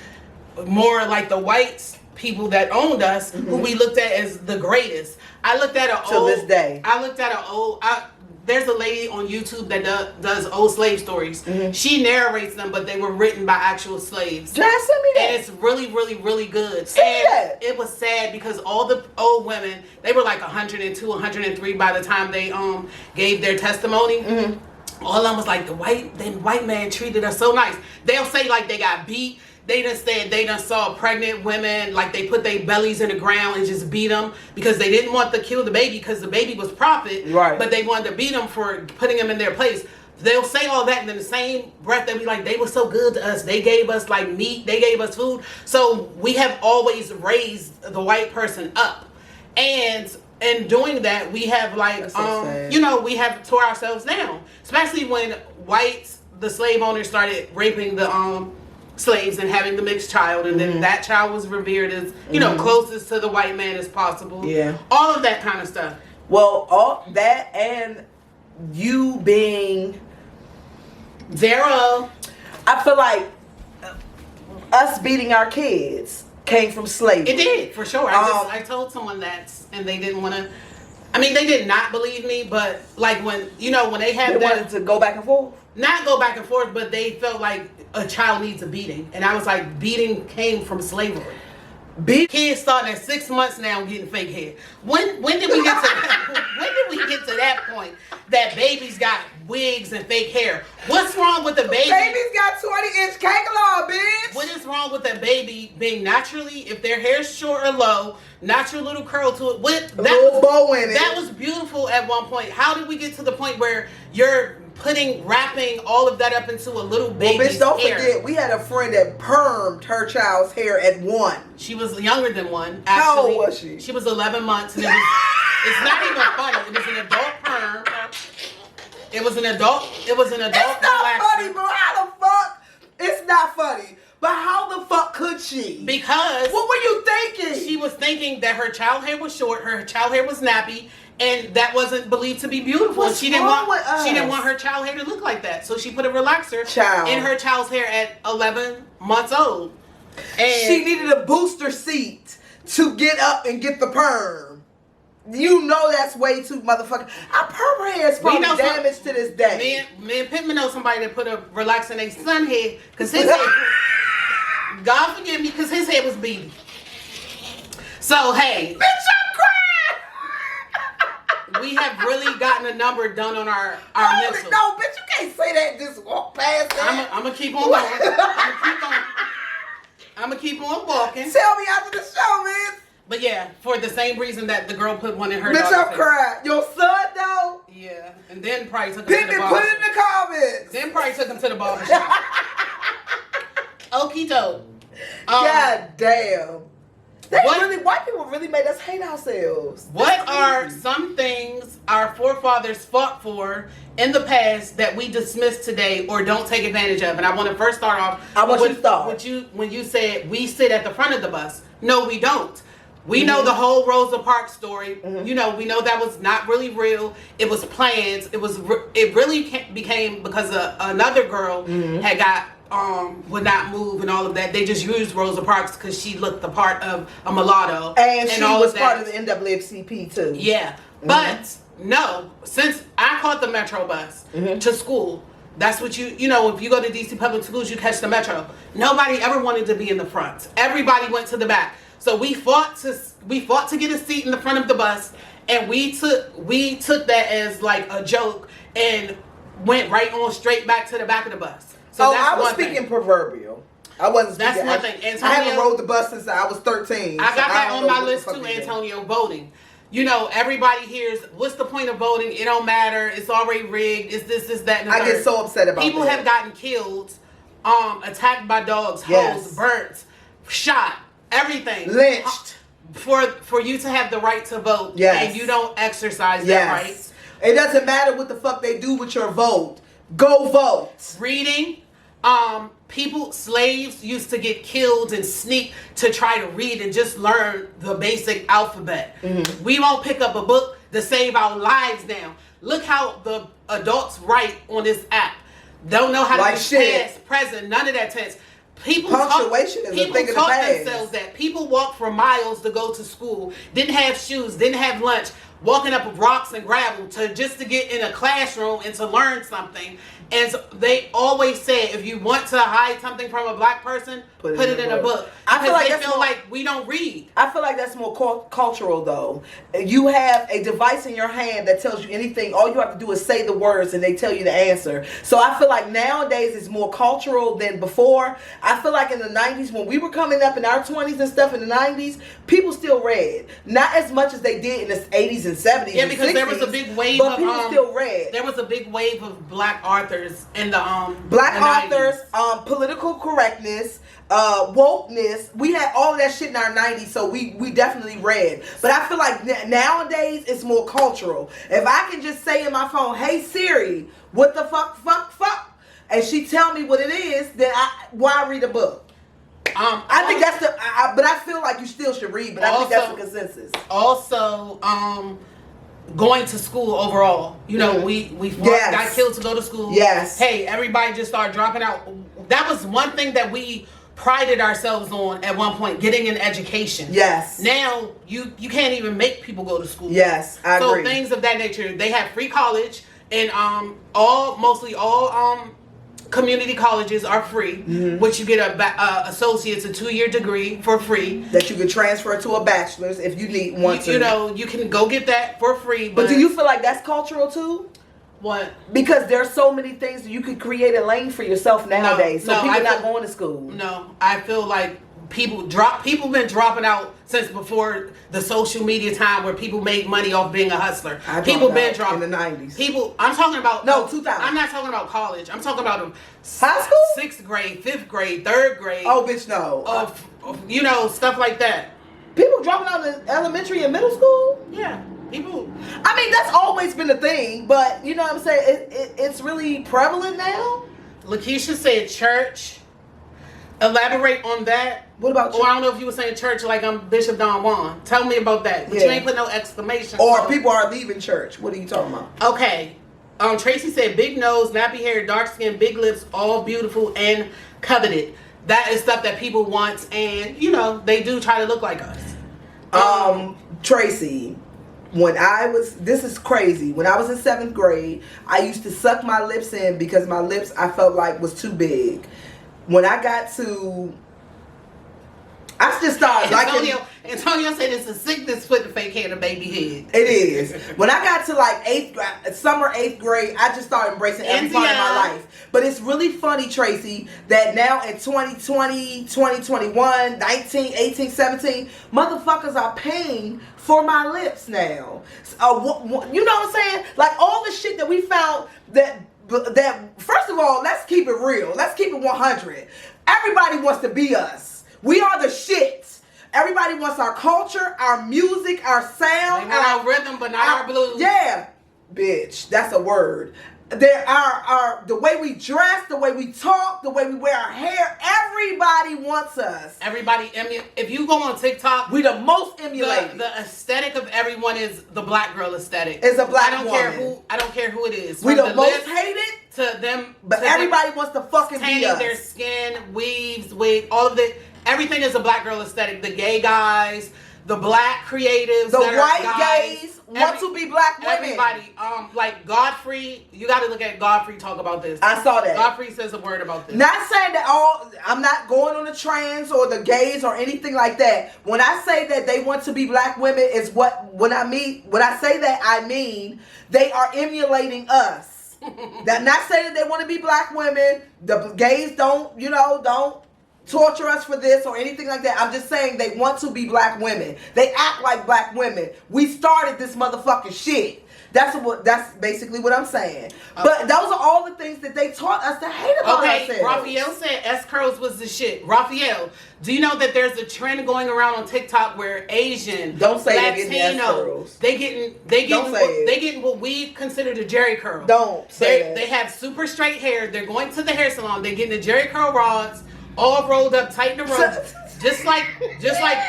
more like the white people that owned us, who we looked at as the greatest. I looked at this day. There's a lady on YouTube that does old slave stories. She narrates them, but they were written by actual slaves. Just send me that. And it's really, really, really good. And it was sad because all the old women, they were like 102, 103 by the time they gave their testimony. All of them was like, the white man treated us so nice. They'll say like they got beat. They done said they done saw pregnant women, like they put their bellies in the ground and just beat them because they didn't want to kill the baby because the baby was profit, right? But they wanted to beat them for putting them in their place. They'll say all that, and in the same breath they'll be like, they were so good to us. They gave us like meat. They gave us food. So we have always raised the white person up. And in doing that, we have like, you know, we have tore ourselves down. Especially when whites, the slave owners, started raping the slaves and having the mixed child, and then that child was revered as, you know, closest to the white man as possible. Yeah. All of that kind of stuff. Well, all that and you being Zero. I feel like us beating our kids came from slavery. It did, for sure. I told someone that, and they didn't want to. I mean, they did not believe me, but like when, you know, when they had they wanted to go back and forth. Not go back and forth, but they felt like a child needs a beating, and I was like, beating came from slavery. Kids starting at 6 months now getting fake hair. When did we get to that? When did we get to that point that babies got wigs and fake hair? What's wrong with the baby? Babies got 20-inch cake law, bitch. What is wrong with a baby being naturally, if their hair's short or low, natural little curl to it? Little bow in it. That was beautiful at one point. How did we get to the point where you're wrapping all of that up into a little baby's bitch, don't hair? forget, we had a friend that permed her child's hair at 1. She was younger than 1. Actually, how old was she? She was 11 months, and it's not even funny. It was an adult perm. It was an adult. It's not relaxer. Funny, bro. How the fuck? It's not funny. But how the fuck could she? Because what were you thinking? She was thinking that her child hair was short, her child hair was nappy, and that wasn't believed to be beautiful. What's she didn't wrong want with us? She didn't want her child hair to look like that. So she put a relaxer in her child's hair at 11 months old. And she needed a booster seat to get up and get the perm. You know that's way too motherfucking. Our perm hair is probably damaged to this day. Me and Pittman know somebody that put a relaxer in their son head because his hair. God forgive me, because his head was beaten. So hey, bitch, I'm crying. We have really gotten a number done on our mental. No, bitch, you can't say that. Just walk past that. I'm gonna keep on going. I'm gonna keep on walking. Tell me after the show, man. But yeah, for the same reason that the girl put one in her. Bitch, I'm crying. Your son though. Yeah, and then probably took him to the barbershop. Put it in the comments. Then probably took him to the barbershop. Okie doke. God damn. White people really made us hate ourselves. What are some things our forefathers fought for in the past that we dismiss today or don't take advantage of? And I want to first start off. I want you to start. When you said we sit at the front of the bus. No, we don't. We know the whole Rosa Parks story. You know, we know that was not really real. It was planned. It really became because another girl had got would not move and all of that. They just used Rosa Parks because she looked the part of a mulatto, and she was part of the NAACP too. Yeah, but no, since I caught the Metro bus to school. That's what you know, if you go to DC public schools, you catch the Metro. Nobody ever wanted to be in the front. Everybody went to the back. So we fought to get a seat in the front of the bus, and we took that as like a joke and went right on straight back to the back of the bus. So I was speaking proverbial. I wasn't speaking. That's one thing. Antonio, I haven't rode the bus since I was 13. I got that on my list too, Antonio, voting. You know, everybody hears, what's the point of voting? It don't matter. It's already rigged. It's this, that, and the third. I get so upset about People that. have gotten killed, attacked by dogs, hosed, burnt, shot, everything. Lynched. For you to have the right to vote, and you don't exercise that right. It doesn't matter what the fuck they do with your vote. Go vote. Reading. Slaves used to get killed and sneak to try to read and just learn the basic alphabet. We won't pick up a book to save our lives now. Look how the adults write on this app. Don't know how to do past, present, none of that tense. Punctuation is a thing of the past. Themselves that people walk for miles to go to school, didn't have shoes, didn't have lunch, walking up rocks and gravel just to get in a classroom and to learn something. And so they always say, if you want to hide something from a black person, put it in a book. I feel like they feel like we don't read. I feel like that's more cultural, though. You have a device in your hand that tells you anything. All you have to do is say the words, and they tell you the answer. So I feel like nowadays it's more cultural than before. I feel like in the 90s, when we were coming up in our 20s and stuff in the 90s, people still read. Not as much as they did in the 80s and 70s. Yeah, because there was a big wave but people still read. There was a big wave of black authors authors in the black the 90s. authors, political correctness, wokeness. We had all of that shit in our 90s, so we definitely read. But I feel like nowadays it's more cultural. If I can just say in my phone, "Hey Siri, what the fuck," and she tell me what it is, then why read a book? I think that's but I feel like you still should read. But I think that's the consensus. Also, going to school overall. You know, we got killed to go to school. Yes. Hey, everybody just started dropping out. That was one thing that we prided ourselves on at one point, getting an education. Yes. Now you can't even make people go to school. Yes, I agree. So things of that nature. They have free college, and mostly all community colleges are free, which you get a associate's, a 2-year degree for free that you can transfer to a bachelor's if you need one. You know, you can go get that for free. But do you feel like that's cultural too? What? Because there's so many things that you could create a lane for yourself nowadays. So people not going to school. No, I feel like people been dropping out since before the social media time where people made money off being a hustler. People been dropping in the 90s. I'm talking about 2000. I'm not talking about college. I'm talking about high school, 6th grade, 5th grade, 3rd grade. Oh, bitch, no. You know, stuff like that. People dropping out in elementary and middle school. Yeah. People. I mean, that's always been a thing, but you know what I'm saying? It's really prevalent now. Lakeisha said church. Elaborate on that. What about church? Or I don't know if you were saying church like I'm Bishop Don Juan. Tell me about that. But you ain't put no exclamation. Or people are leaving church. What are you talking about? Okay. Tracy said big nose, nappy hair, dark skin, big lips, all beautiful and coveted. That is stuff that people want, and you know, they do try to look like us. Tracy, this is crazy. When I was in 7th grade, I used to suck my lips in because my lips I felt like was too big. When I got to, I just started liking. Antonio said it's a sickness putting fake hair in a baby head. It is. When I got to like 8th grade, I just started embracing every part of my life. But it's really funny, Tracy, that now in 2020, 2021, 19, 18, 17, motherfuckers are paying for my lips now. You know what I'm saying? Like all the shit that we found that first of all, let's keep it real. Let's keep it 100. Everybody wants to be us. We are the shit. Everybody wants our culture, our music, our sound. They want our rhythm, but not our blues. Yeah. Bitch, that's a word. There are the way we dress, the way we talk, the way we wear our hair. Everybody wants us. Everybody, if you go on TikTok, we the most emulated. The aesthetic of everyone is the black girl aesthetic. It's a black woman. I don't care who it is. We the most hated to them, but everybody wants to fucking be us. Their skin, weaves, wig, all of it. Everything is a black girl aesthetic. The gay guys, the black creatives, the white gays want to be black women. Everybody, like Godfrey, you got to look at Godfrey talk about this. I saw that. Godfrey says a word about this. Not saying that I'm not going on the trans or the gays or anything like that. When I say that they want to be black women, is when I say that, I mean they are emulating us. That not saying that they want to be black women. The gays don't torture us for this or anything like that. I'm just saying they want to be black women. They act like black women. We started this motherfucking shit. That's basically what I'm saying. But those are all the things that they taught us to hate about ourselves. Raphael said S curls was the shit. Raphael, do you know that there's a trend going around on TikTok where Asian, don't say Latino, they getting what we consider the Jerry curl. Don't say that. They have super straight hair. They're going to the hair salon. They're getting the Jerry curl rods, all rolled up tight in the row. Just like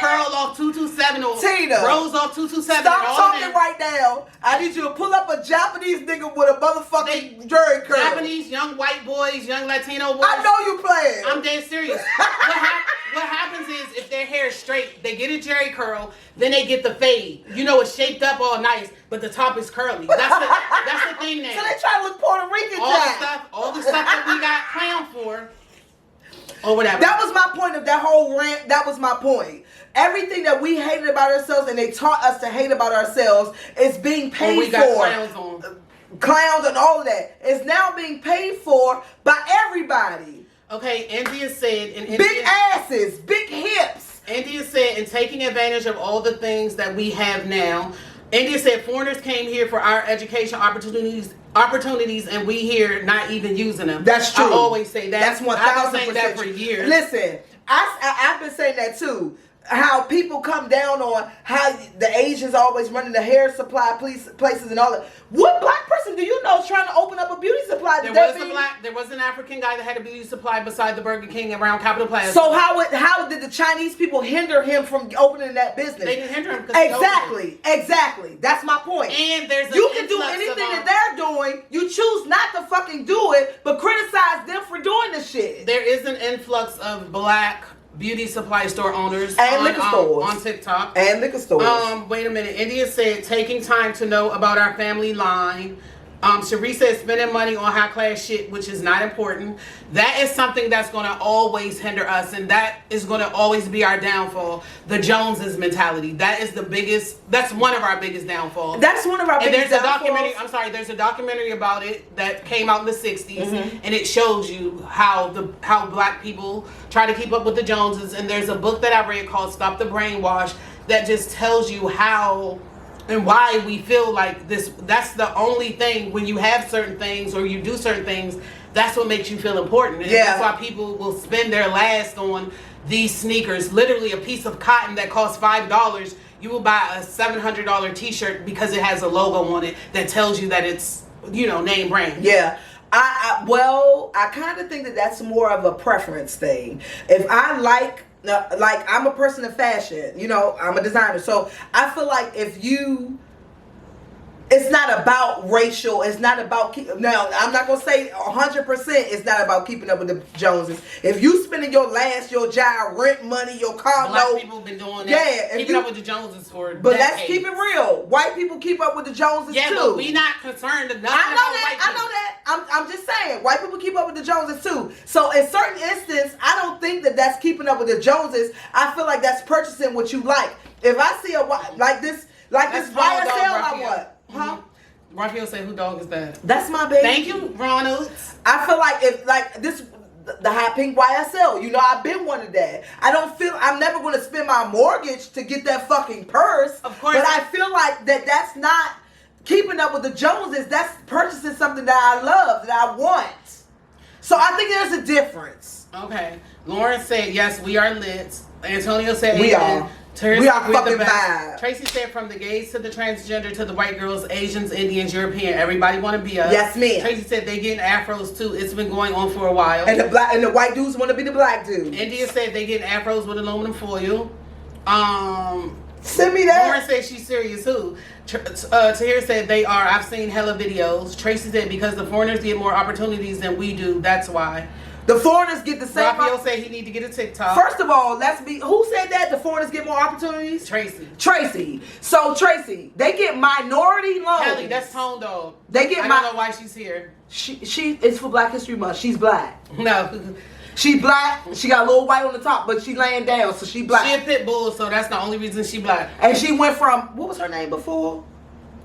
Pearl off 227 or Teena, Rose off 227. Stop talking right now. I need you to pull up a Japanese nigga with a motherfucking Jerry curl. Japanese young white boys, young Latino boys. I know you playing. I'm dead serious. What happens is if their hair is straight, they get a Jerry curl, then they get the fade. You know, it's shaped up all nice, but the top is curly. That's the thing now. So they try to look Puerto Rican. All the stuff that we got clown for. Or whatever. That was my point of that whole rant. That was my point. Everything that we hated about ourselves and they taught us to hate about ourselves is being paid we got clowns on. Clowns and all of that is now being paid for by everybody. Okay, India said... big asses, big hips. India said, in taking advantage of all the things that we have now, India said foreigners came here for our education opportunities opportunities, and we here not even using them. That's true. I always say that. That's 1,000%. I've been saying that for years. Listen, I've been saying that too. How people come down on how the Asians always running the hair supply places and all that. What black person do you know is trying to open up a beauty supply? There was an African guy that had a beauty supply beside the Burger King around Capitol Plaza. So how did the Chinese people hinder him from opening that business? They didn't hinder him. Exactly. That's my point. And there's you can do anything that they're doing. You choose not to fucking do it, but criticize them for doing the shit. There is an influx of black beauty supply store owners and liquor stores on TikTok and liquor stores. Wait a minute. India said taking time to know about our family line. Cherie said spending money on high class shit, which is not important. That is something that's going to always hinder us, and that is going to always be our downfall. The Joneses mentality. That is the biggest. That's one of our biggest downfalls. That's one of our biggest downfalls. There's a documentary about it that came out in the '60s, and it shows you how black people try to keep up with the Joneses. And there's a book that I read called "Stop the Brainwash" that just tells you how and why we feel like this. That's the only thing. When you have certain things or you do certain things, that's what makes you feel important. And that's why people will spend their last on these sneakers. Literally a piece of cotton that costs $5, you will buy a $700 t-shirt because it has a logo on it that tells you that it's, name brand. Yeah. I kind of think that that's more of a preference thing. If I like I'm a person of fashion, I'm a designer. So I feel like it's not about racial, it's not about, now I'm not going to say 100% it's not about keeping up with the Joneses. If you spending your job, rent money, your car Black note. people been doing that. Yeah. Keeping up with the Joneses for But decades. let's keep it real. White people keep up with the Joneses too. Yeah, but we not concerned enough I know that. I'm just saying, white people keep up with the Joneses too. So in certain instances, I don't think that that's keeping up with the Joneses. I feel like that's purchasing what you like. If I see like this YSL, I what? Huh? Raphael said, "Who dog is that?" That's my baby. Thank you, Ronald. I feel like if the hot pink YSL, I've been one of that. I'm never going to spend my mortgage to get that fucking purse. Of course. But I feel like that's not keeping up with the Joneses. That's purchasing something that I love, that I want. So I think there's a difference. Okay. Lauren said, "Yes, we are lit." Antonio said, "We are." We are fucking vibe. Tracy said, "From the gays to the transgender to the white girls, Asians, Indians, European, everybody want to be us." Yes, ma'am. Tracy said they getting afros too. It's been going on for a while. And the white dudes want to be the black dudes. India said they getting afros with aluminum foil. Send me that. Lauren said she's serious too. Tahir said they are. I've seen hella videos. Tracy said because the foreigners get more opportunities than we do. That's why. The foreigners get the same. Raphael said he need to get a TikTok. First of all, who said that the foreigners get more opportunities? Tracy. So Tracy, they get minority loans. Kelly, that's Tone Dog. They get I don't know why she's here. She it's for Black History Month. She's black. No. She black. She got a little white on the top, but she laying down, so she black. She a pit bull, so that's the only reason she black. And she went from, what was her name before?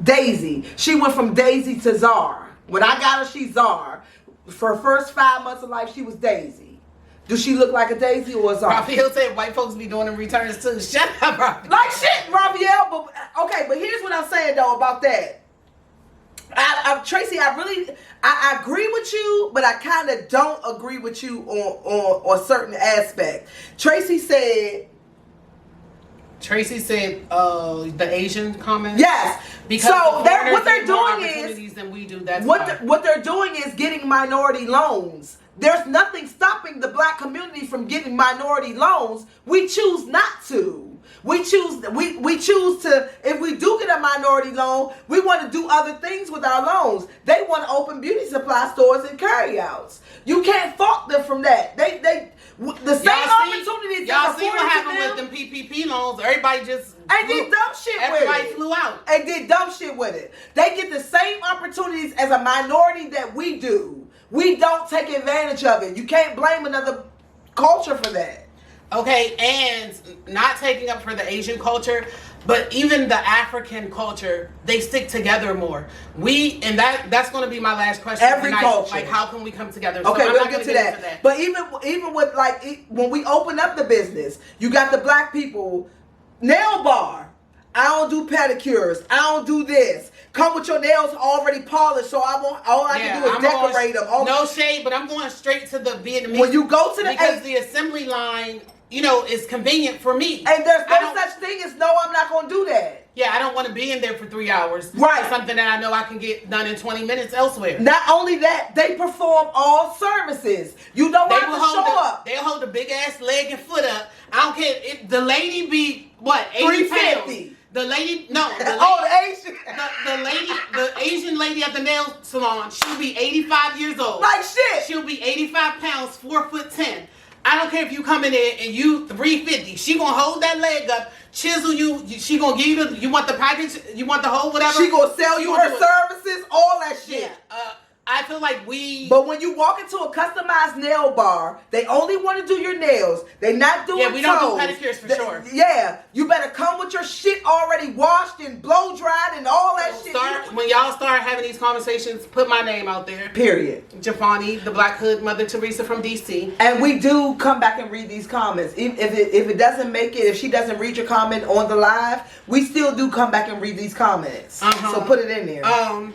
Daisy. She went from Daisy to Czar. When I got her, she's Czar. For her first 5 months of life, she was Daisy. Does she look like a Daisy or a Czar? Raphael said white folks be doing them returns too. Shut up, Raphael. Like shit, Raphael. But here's what I'm saying though about that. Tracy, I agree with you, but I kind of don't agree with you on certain aspects. Tracy said the Asian comment. Yes. Because so what they're doing is than we do. That's what they're doing is getting minority loans. There's nothing stopping the black community from getting minority loans. We choose not to. We choose to, if we do get a minority loan, we want to do other things with our loans. They want to open beauty supply stores and carryouts. You can't fault them from that. The same opportunities. Y'all see what happened with them PPP loans? Everybody just did dumb shit with it. Everybody flew out. And did dumb shit with it. They get the same opportunities as a minority that we do. We don't take advantage of it. You can't blame another culture for that. Okay, and not taking up for the Asian culture, but even the African culture, they stick together more. That's going to be my last question. Every culture. Like, how can we come together? Okay, we'll get to that. But even with when we open up the business, you got the black people nail bar. I don't do pedicures. I don't do this. Come with your nails already polished, so I won't. All I can do is decorate them. No shade, but I'm going straight to the Vietnamese. When you go to because the assembly line, you know, is convenient for me. And there's no such thing as no. I'm not going to do that. Yeah, I don't want to be in there for 3 hours. Right. For something that I know I can get done in 20 minutes elsewhere. Not only that, they perform all services. You don't have to show up. They'll hold a big ass leg and foot up. I don't care if the lady be what 80 pounds. The lady, no. The lady, the Asian. The Asian lady at the nail salon, she'll be 85 years old. Like shit. She'll be 85 pounds, 4'10". I don't care if you come in there and you 350. She gonna hold that leg up, chisel you. She gonna give you you want the package, you want the whole whatever. She gonna sell you her services, all that shit. Yeah. I feel like But when you walk into a customized nail bar, they only want to do your nails. They not doing we don't do pedicures for sure. Yeah, you better come with your shit already washed and blow dried and all that shit. When y'all start having these conversations, put my name out there. Period. Jafani, the Black Hood, Mother Teresa from DC. And we do come back and read these comments. If it doesn't make it, if she doesn't read your comment on the live, we still do come back and read these comments. So put it in there.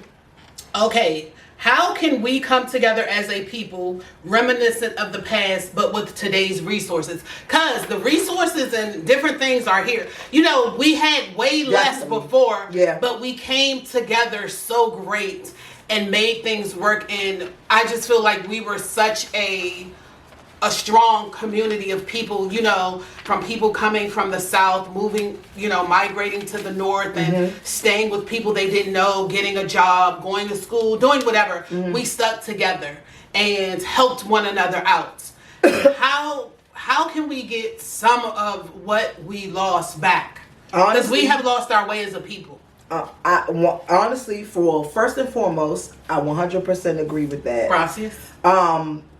Okay. How can we come together as a people reminiscent of the past but with today's resources? Because the resources and different things are here. You know, we had way less before, but we came together so great and made things work. And I just feel like we were such a strong community of people, you know, from people coming from the South, moving, you know, migrating to the North and staying with people they didn't know, getting a job, going to school, doing whatever. We stuck together and helped one another out. How can we get some of what we lost back? Because we have lost our way as a people. Honestly, first and foremost, I 100% agree with that. Gracias.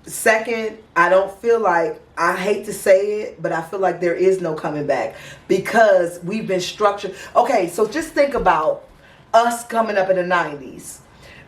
Second, I don't feel like, I hate to say it, but I feel like there is no coming back because we've been structured. Okay, so just think about us coming up in the 90s.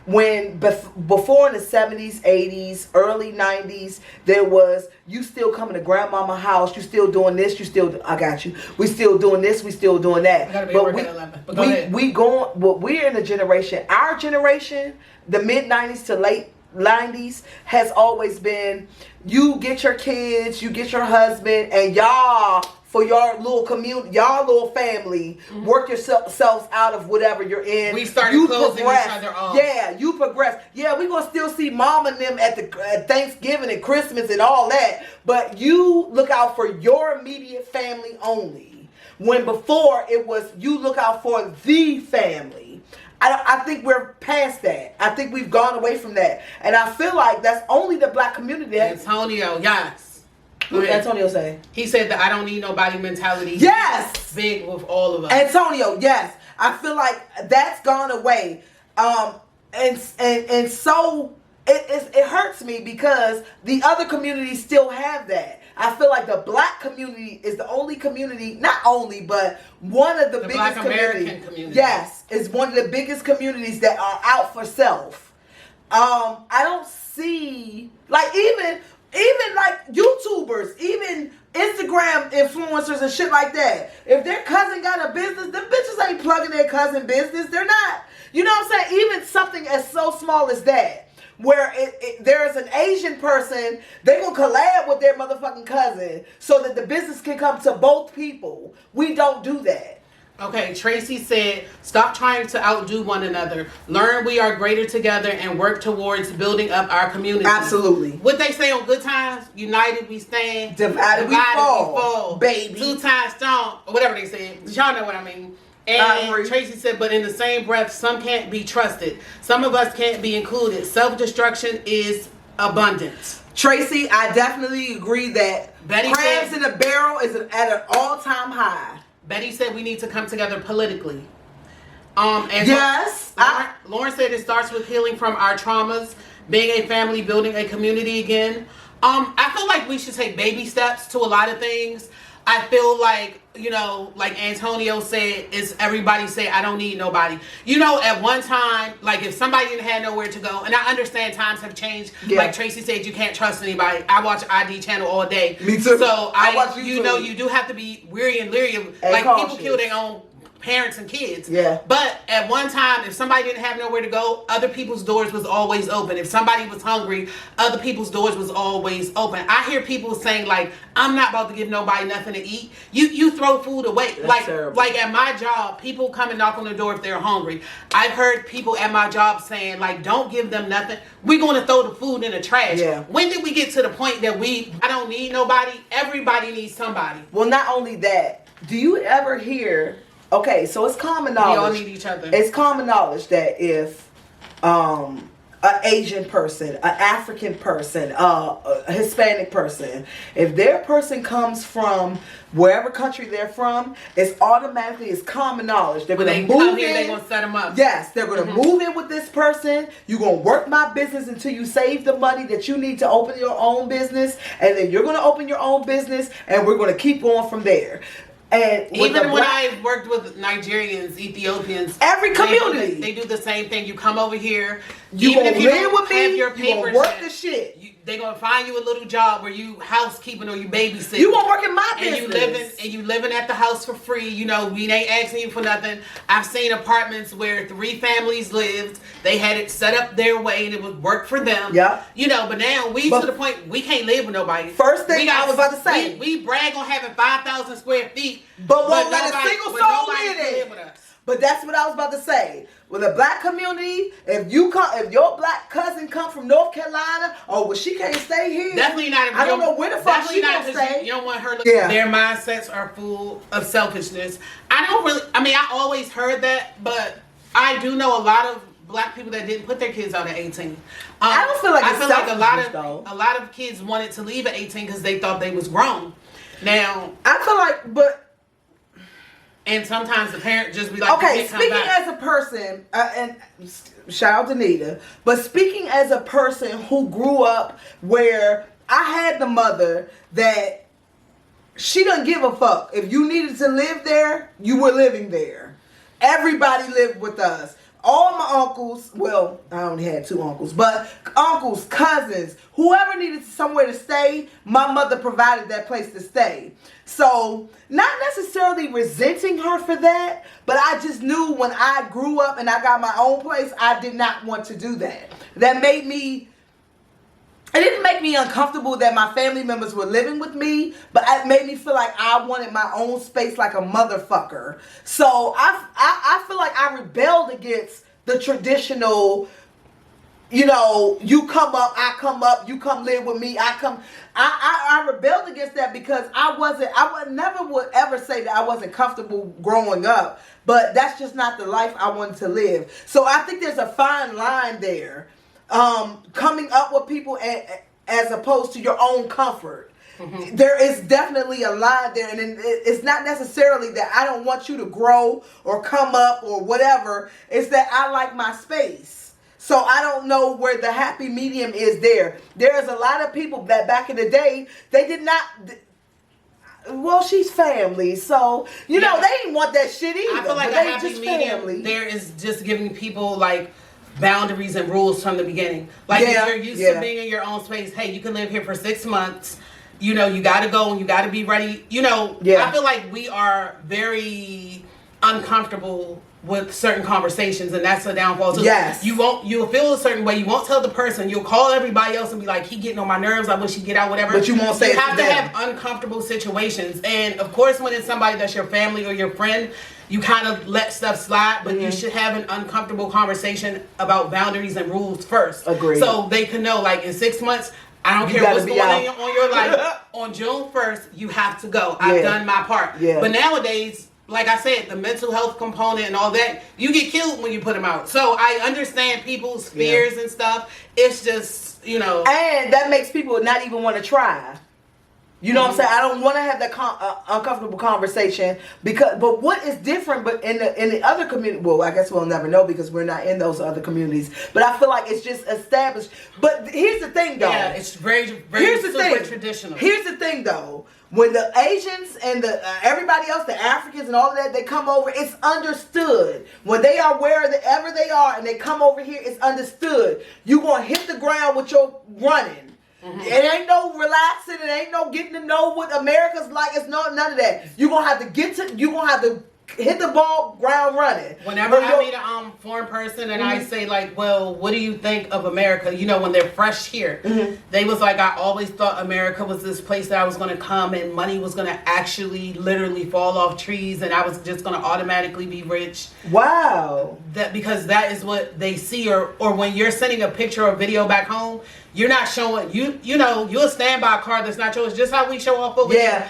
When before in the 70s, 80s, early 90s, there was, you still coming to grandmama's house, you still doing this, I got you. We still doing this, we still doing that. I gotta be at work at 11, but go ahead. We're in a generation, our generation, the mid 90s to late 90s has always been, you get your kids, you get your husband, and y'all, for your little community, y'all little family, work yourselves out of whatever you're in. We started closing each other off. Yeah, you progress. Yeah, we gonna still see mom and them at Thanksgiving and Christmas and all that, but you look out for your immediate family only. When before it was, you look out for the family. I think we're past that. I think we've gone away from that. And I feel like that's only the black community. Antonio, yes. What did Antonio say? He said that I don't need nobody mentality. Yes! Big with all of us. Antonio, yes. I feel like that's gone away. And so it hurts me because the other communities still have that. I feel like the black community is the only community, not only, but one of the biggest Black American community. Yes, is one of the biggest communities that are out for self. I don't see, like, even like YouTubers, even Instagram influencers and shit like that. If their cousin got a business, them bitches ain't plugging their cousin business. They're not. You know what I'm saying? Even something as so small as that. Where there's an Asian person, they gonna collab with their motherfucking cousin so that the business can come to both people. We don't do that. Okay, Tracy said, stop trying to outdo one another. Learn we are greater together and work towards building up our community. Absolutely. What they say on Good Times, united we stand, divided we fall. Baby. 2 times strong, or whatever they say. Y'all know what I mean. And Tracy said, but in the same breath, some can't be trusted. Some of us can't be included. Self-destruction is abundance. Tracy, I definitely agree that crabs in a barrel is at an all-time high. Betty said we need to come together politically. Yes. Lauren said it starts with healing from our traumas, being a family, building a community again. I feel like we should take baby steps to a lot of things. I feel like, you know, like Antonio said, is everybody say, I don't need nobody. You know, at one time, like if somebody didn't have nowhere to go, and I understand times have changed. Yeah. Like Tracy said, you can't trust anybody. I watch ID channel all day. Me too. So I watch you know, you do have to be weary and leery of, like, cautious. People kill their own parents and kids. Yeah. But at one time, if somebody didn't have nowhere to go, other people's doors was always open. If somebody was hungry, other people's doors was always open. I hear people saying like, I'm not about to give nobody nothing to eat. You throw food away. That's terrible. Like at my job, people come and knock on the door if they're hungry. I've heard people at my job saying like, don't give them nothing. We're going to throw the food in the trash. Yeah. When did we get to the point that I don't need nobody? Everybody needs somebody. Well, not only that, do you ever hear... Okay, so it's common knowledge. We all need each other. It's common knowledge that if an Asian person, an African person, a Hispanic person, if their person comes from wherever country they're from, it's common knowledge. They're When going they to move come in. here, they're going to set them up. Yes, they're going to move in with this person. You're going to work my business until you save the money that you need to open your own business. And then you're going to open your own business, and we're going to keep going from there. And even when I worked with Nigerians, Ethiopians, every community, they do the same thing. You come over here, you even gonna if you live don't with have me, your you papers, gonna work the shit. They're gonna find you a little job where you housekeeping or you babysitting. You gonna work in my business, and you living at the house for free. You know, we ain't asking you for nothing. I've seen apartments where 3 families lived. They had it set up their way and it would work for them. Yeah. You know, but now to the point we can't live with nobody. First thing I was about to say, we brag on having 5,000 square feet, but won't let a single soul in it. With us. But that's what I was about to say. With a black community, if your black cousin come from North Carolina, she can't stay here. Definitely not. I don't know where the fuck she gonna stay. You don't want her. Yeah. Their mindsets are full of selfishness. I always heard that, but I do know a lot of black people that didn't put their kids out at 18. I don't feel like I feel like a lot of kids wanted to leave at 18 because they thought they was grown. Now I feel like, and sometimes the parent just be like, okay, speaking as a person, and shout out to Nita, but speaking as a person who grew up where I had the mother that she doesn't give a fuck. If you needed to live there, you were living there. Everybody lived with us. All my uncles, well, I only had 2 uncles, but uncles, cousins, whoever needed somewhere to stay, my mother provided that place to stay. So, not necessarily resenting her for that, but I just knew when I grew up and I got my own place, I did not want to do that. It didn't make me uncomfortable that my family members were living with me, but it made me feel like I wanted my own space like a motherfucker. So I feel like I rebelled against the traditional, you come up, I come up, you come live with me, I rebelled against that because I never would ever say that I wasn't comfortable growing up, but that's just not the life I wanted to live. So I think there's a fine line there. Coming up with people as opposed to your own comfort. Mm-hmm. There is definitely a line there, and it's not necessarily that I don't want you to grow or come up or whatever. It's that I like my space. So I don't know where the happy medium is there. There's a lot of people that back in the day, they did not... Well, she's family, so, they didn't want that shit either. I feel like a happy medium there is just giving people, like, boundaries and rules from the beginning. Like if you're used to being in your own space, hey, you can live here for 6 months. You got to go and you got to be ready. I feel like we are very uncomfortable with certain conversations, and that's a downfall too. Yes. You'll feel a certain way. You won't tell the person. You'll call everybody else and be like, he getting on my nerves. I wish he'd get out, whatever. But you won't say it to them. You have to have uncomfortable situations. And of course, when it's somebody that's your family or your friend, you kind of let stuff slide, but you should have an uncomfortable conversation about boundaries and rules first. Agreed. So they can know, like, in 6 months, I don't care what's going on in your life. On June 1st, you have to go. I've done my part. Yeah. But nowadays, like I said, the mental health component and all that, you get killed when you put them out. So I understand people's fears and stuff. It's just, And that makes people not even want to try. You know what I'm saying? I don't want to have that uncomfortable conversation but what is different? But in the other community, well, I guess we'll never know because we're not in those other communities. But I feel like it's just established. But here's the thing, though. Yeah, it's very super traditional. Here's the thing, though. When the Asians and the everybody else, the Africans and all of that, they come over, it's understood. When they are wherever they are and they come over here, it's understood. You're going to hit the ground with your running. Mm-hmm. It ain't no relaxing. It ain't no getting to know what America's like. It's none of that. You're gonna have to hit the ball ground running. Whenever I meet a foreign person and I say like, well, what do you think of America? You know, when they're fresh here, they was like, I always thought America was this place that I was going to come and money was going to actually literally fall off trees and I was just going to automatically be rich. Wow. That because that is what they see, or when you're sending a picture or video back home, you're not showing you know you'll stand by a car that's not yours, just how we show off over here.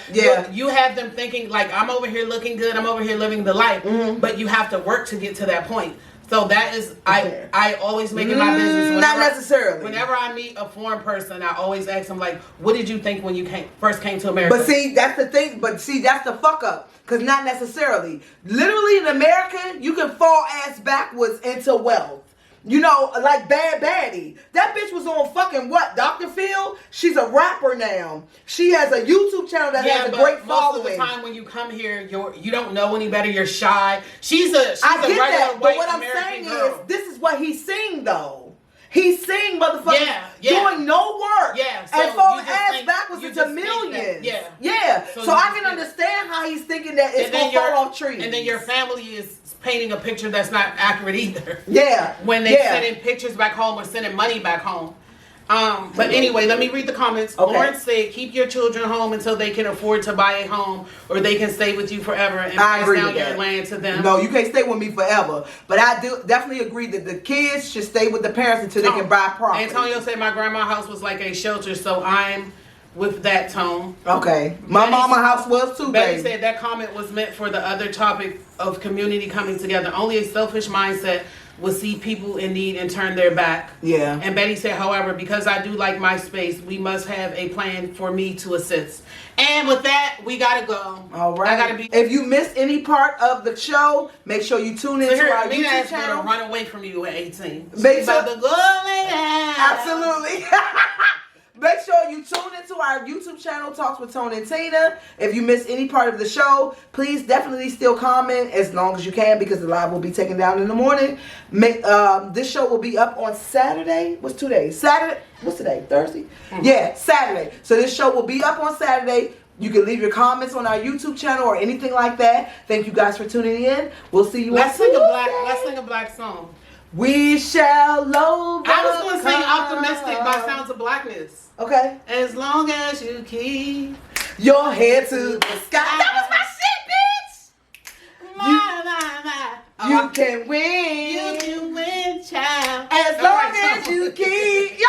You have them thinking like, I'm over here looking good, I'm over here living the life, but you have to work to get to that point. So that is I always make it my business. Not necessarily. Whenever I meet a foreign person, I always ask them like, what did you think when you first came to America? But see, that's the thing. But see, that's the fuck up. Because not necessarily. Literally in America, you can fall ass backwards into wealth. You know, like Bad Baddie. That bitch was on fucking what? Dr. Phil? She's a rapper now. She has a YouTube channel that has a great following. Most of the time when you come here, you don't know any better. You're shy. She's a I get regular that, white but what I'm American saying girl. is, this is what he's singing though. He's singing, motherfucker, doing no work. Yeah. So and falling ass backwards into millions. Yeah. So I can understand how he's thinking that it's going to fall off trees. And then your family is painting a picture that's not accurate either. Yeah. When they sending pictures back home or sending money back home. But anyway, let me read the comments. Okay. Lawrence said, keep your children home until they can afford to buy a home or they can stay with you forever and pass down your land to them. No, you can't stay with me forever. But I do definitely agree that the kids should stay with the parents until they can buy property. Antonio said my grandma's house was like a shelter, so I'm with that tone. Okay. My mama's house was too, Betty baby. said that comment was meant for the other topic of community coming together. Only a selfish mindset will see people in need and turn their back. Yeah. And Betty said, however, because I do like my space, we must have a plan for me to assist. And with that, we gotta go. All right. If you missed any part of the show, make sure you tune into our YouTube channel. To run away from you at 18. Make sure to go lay down. Absolutely. Make sure you tune into our YouTube channel, Talks with Tone and Teena. If you miss any part of the show, please definitely still comment as long as you can because the live will be taken down in the morning. This show will be up on Saturday. What's today? Saturday. What's today? Thursday? Yeah, Saturday. So this show will be up on Saturday. You can leave your comments on our YouTube channel or anything like that. Thank you guys for tuning in. We'll see you Let's sing a black song. We shall overcome. I was going to sing Optimistic by Sounds of Blackness. Okay. As long as you keep your head to the sky. That was my shit, bitch. You can win. You can win, child. As long as you keep your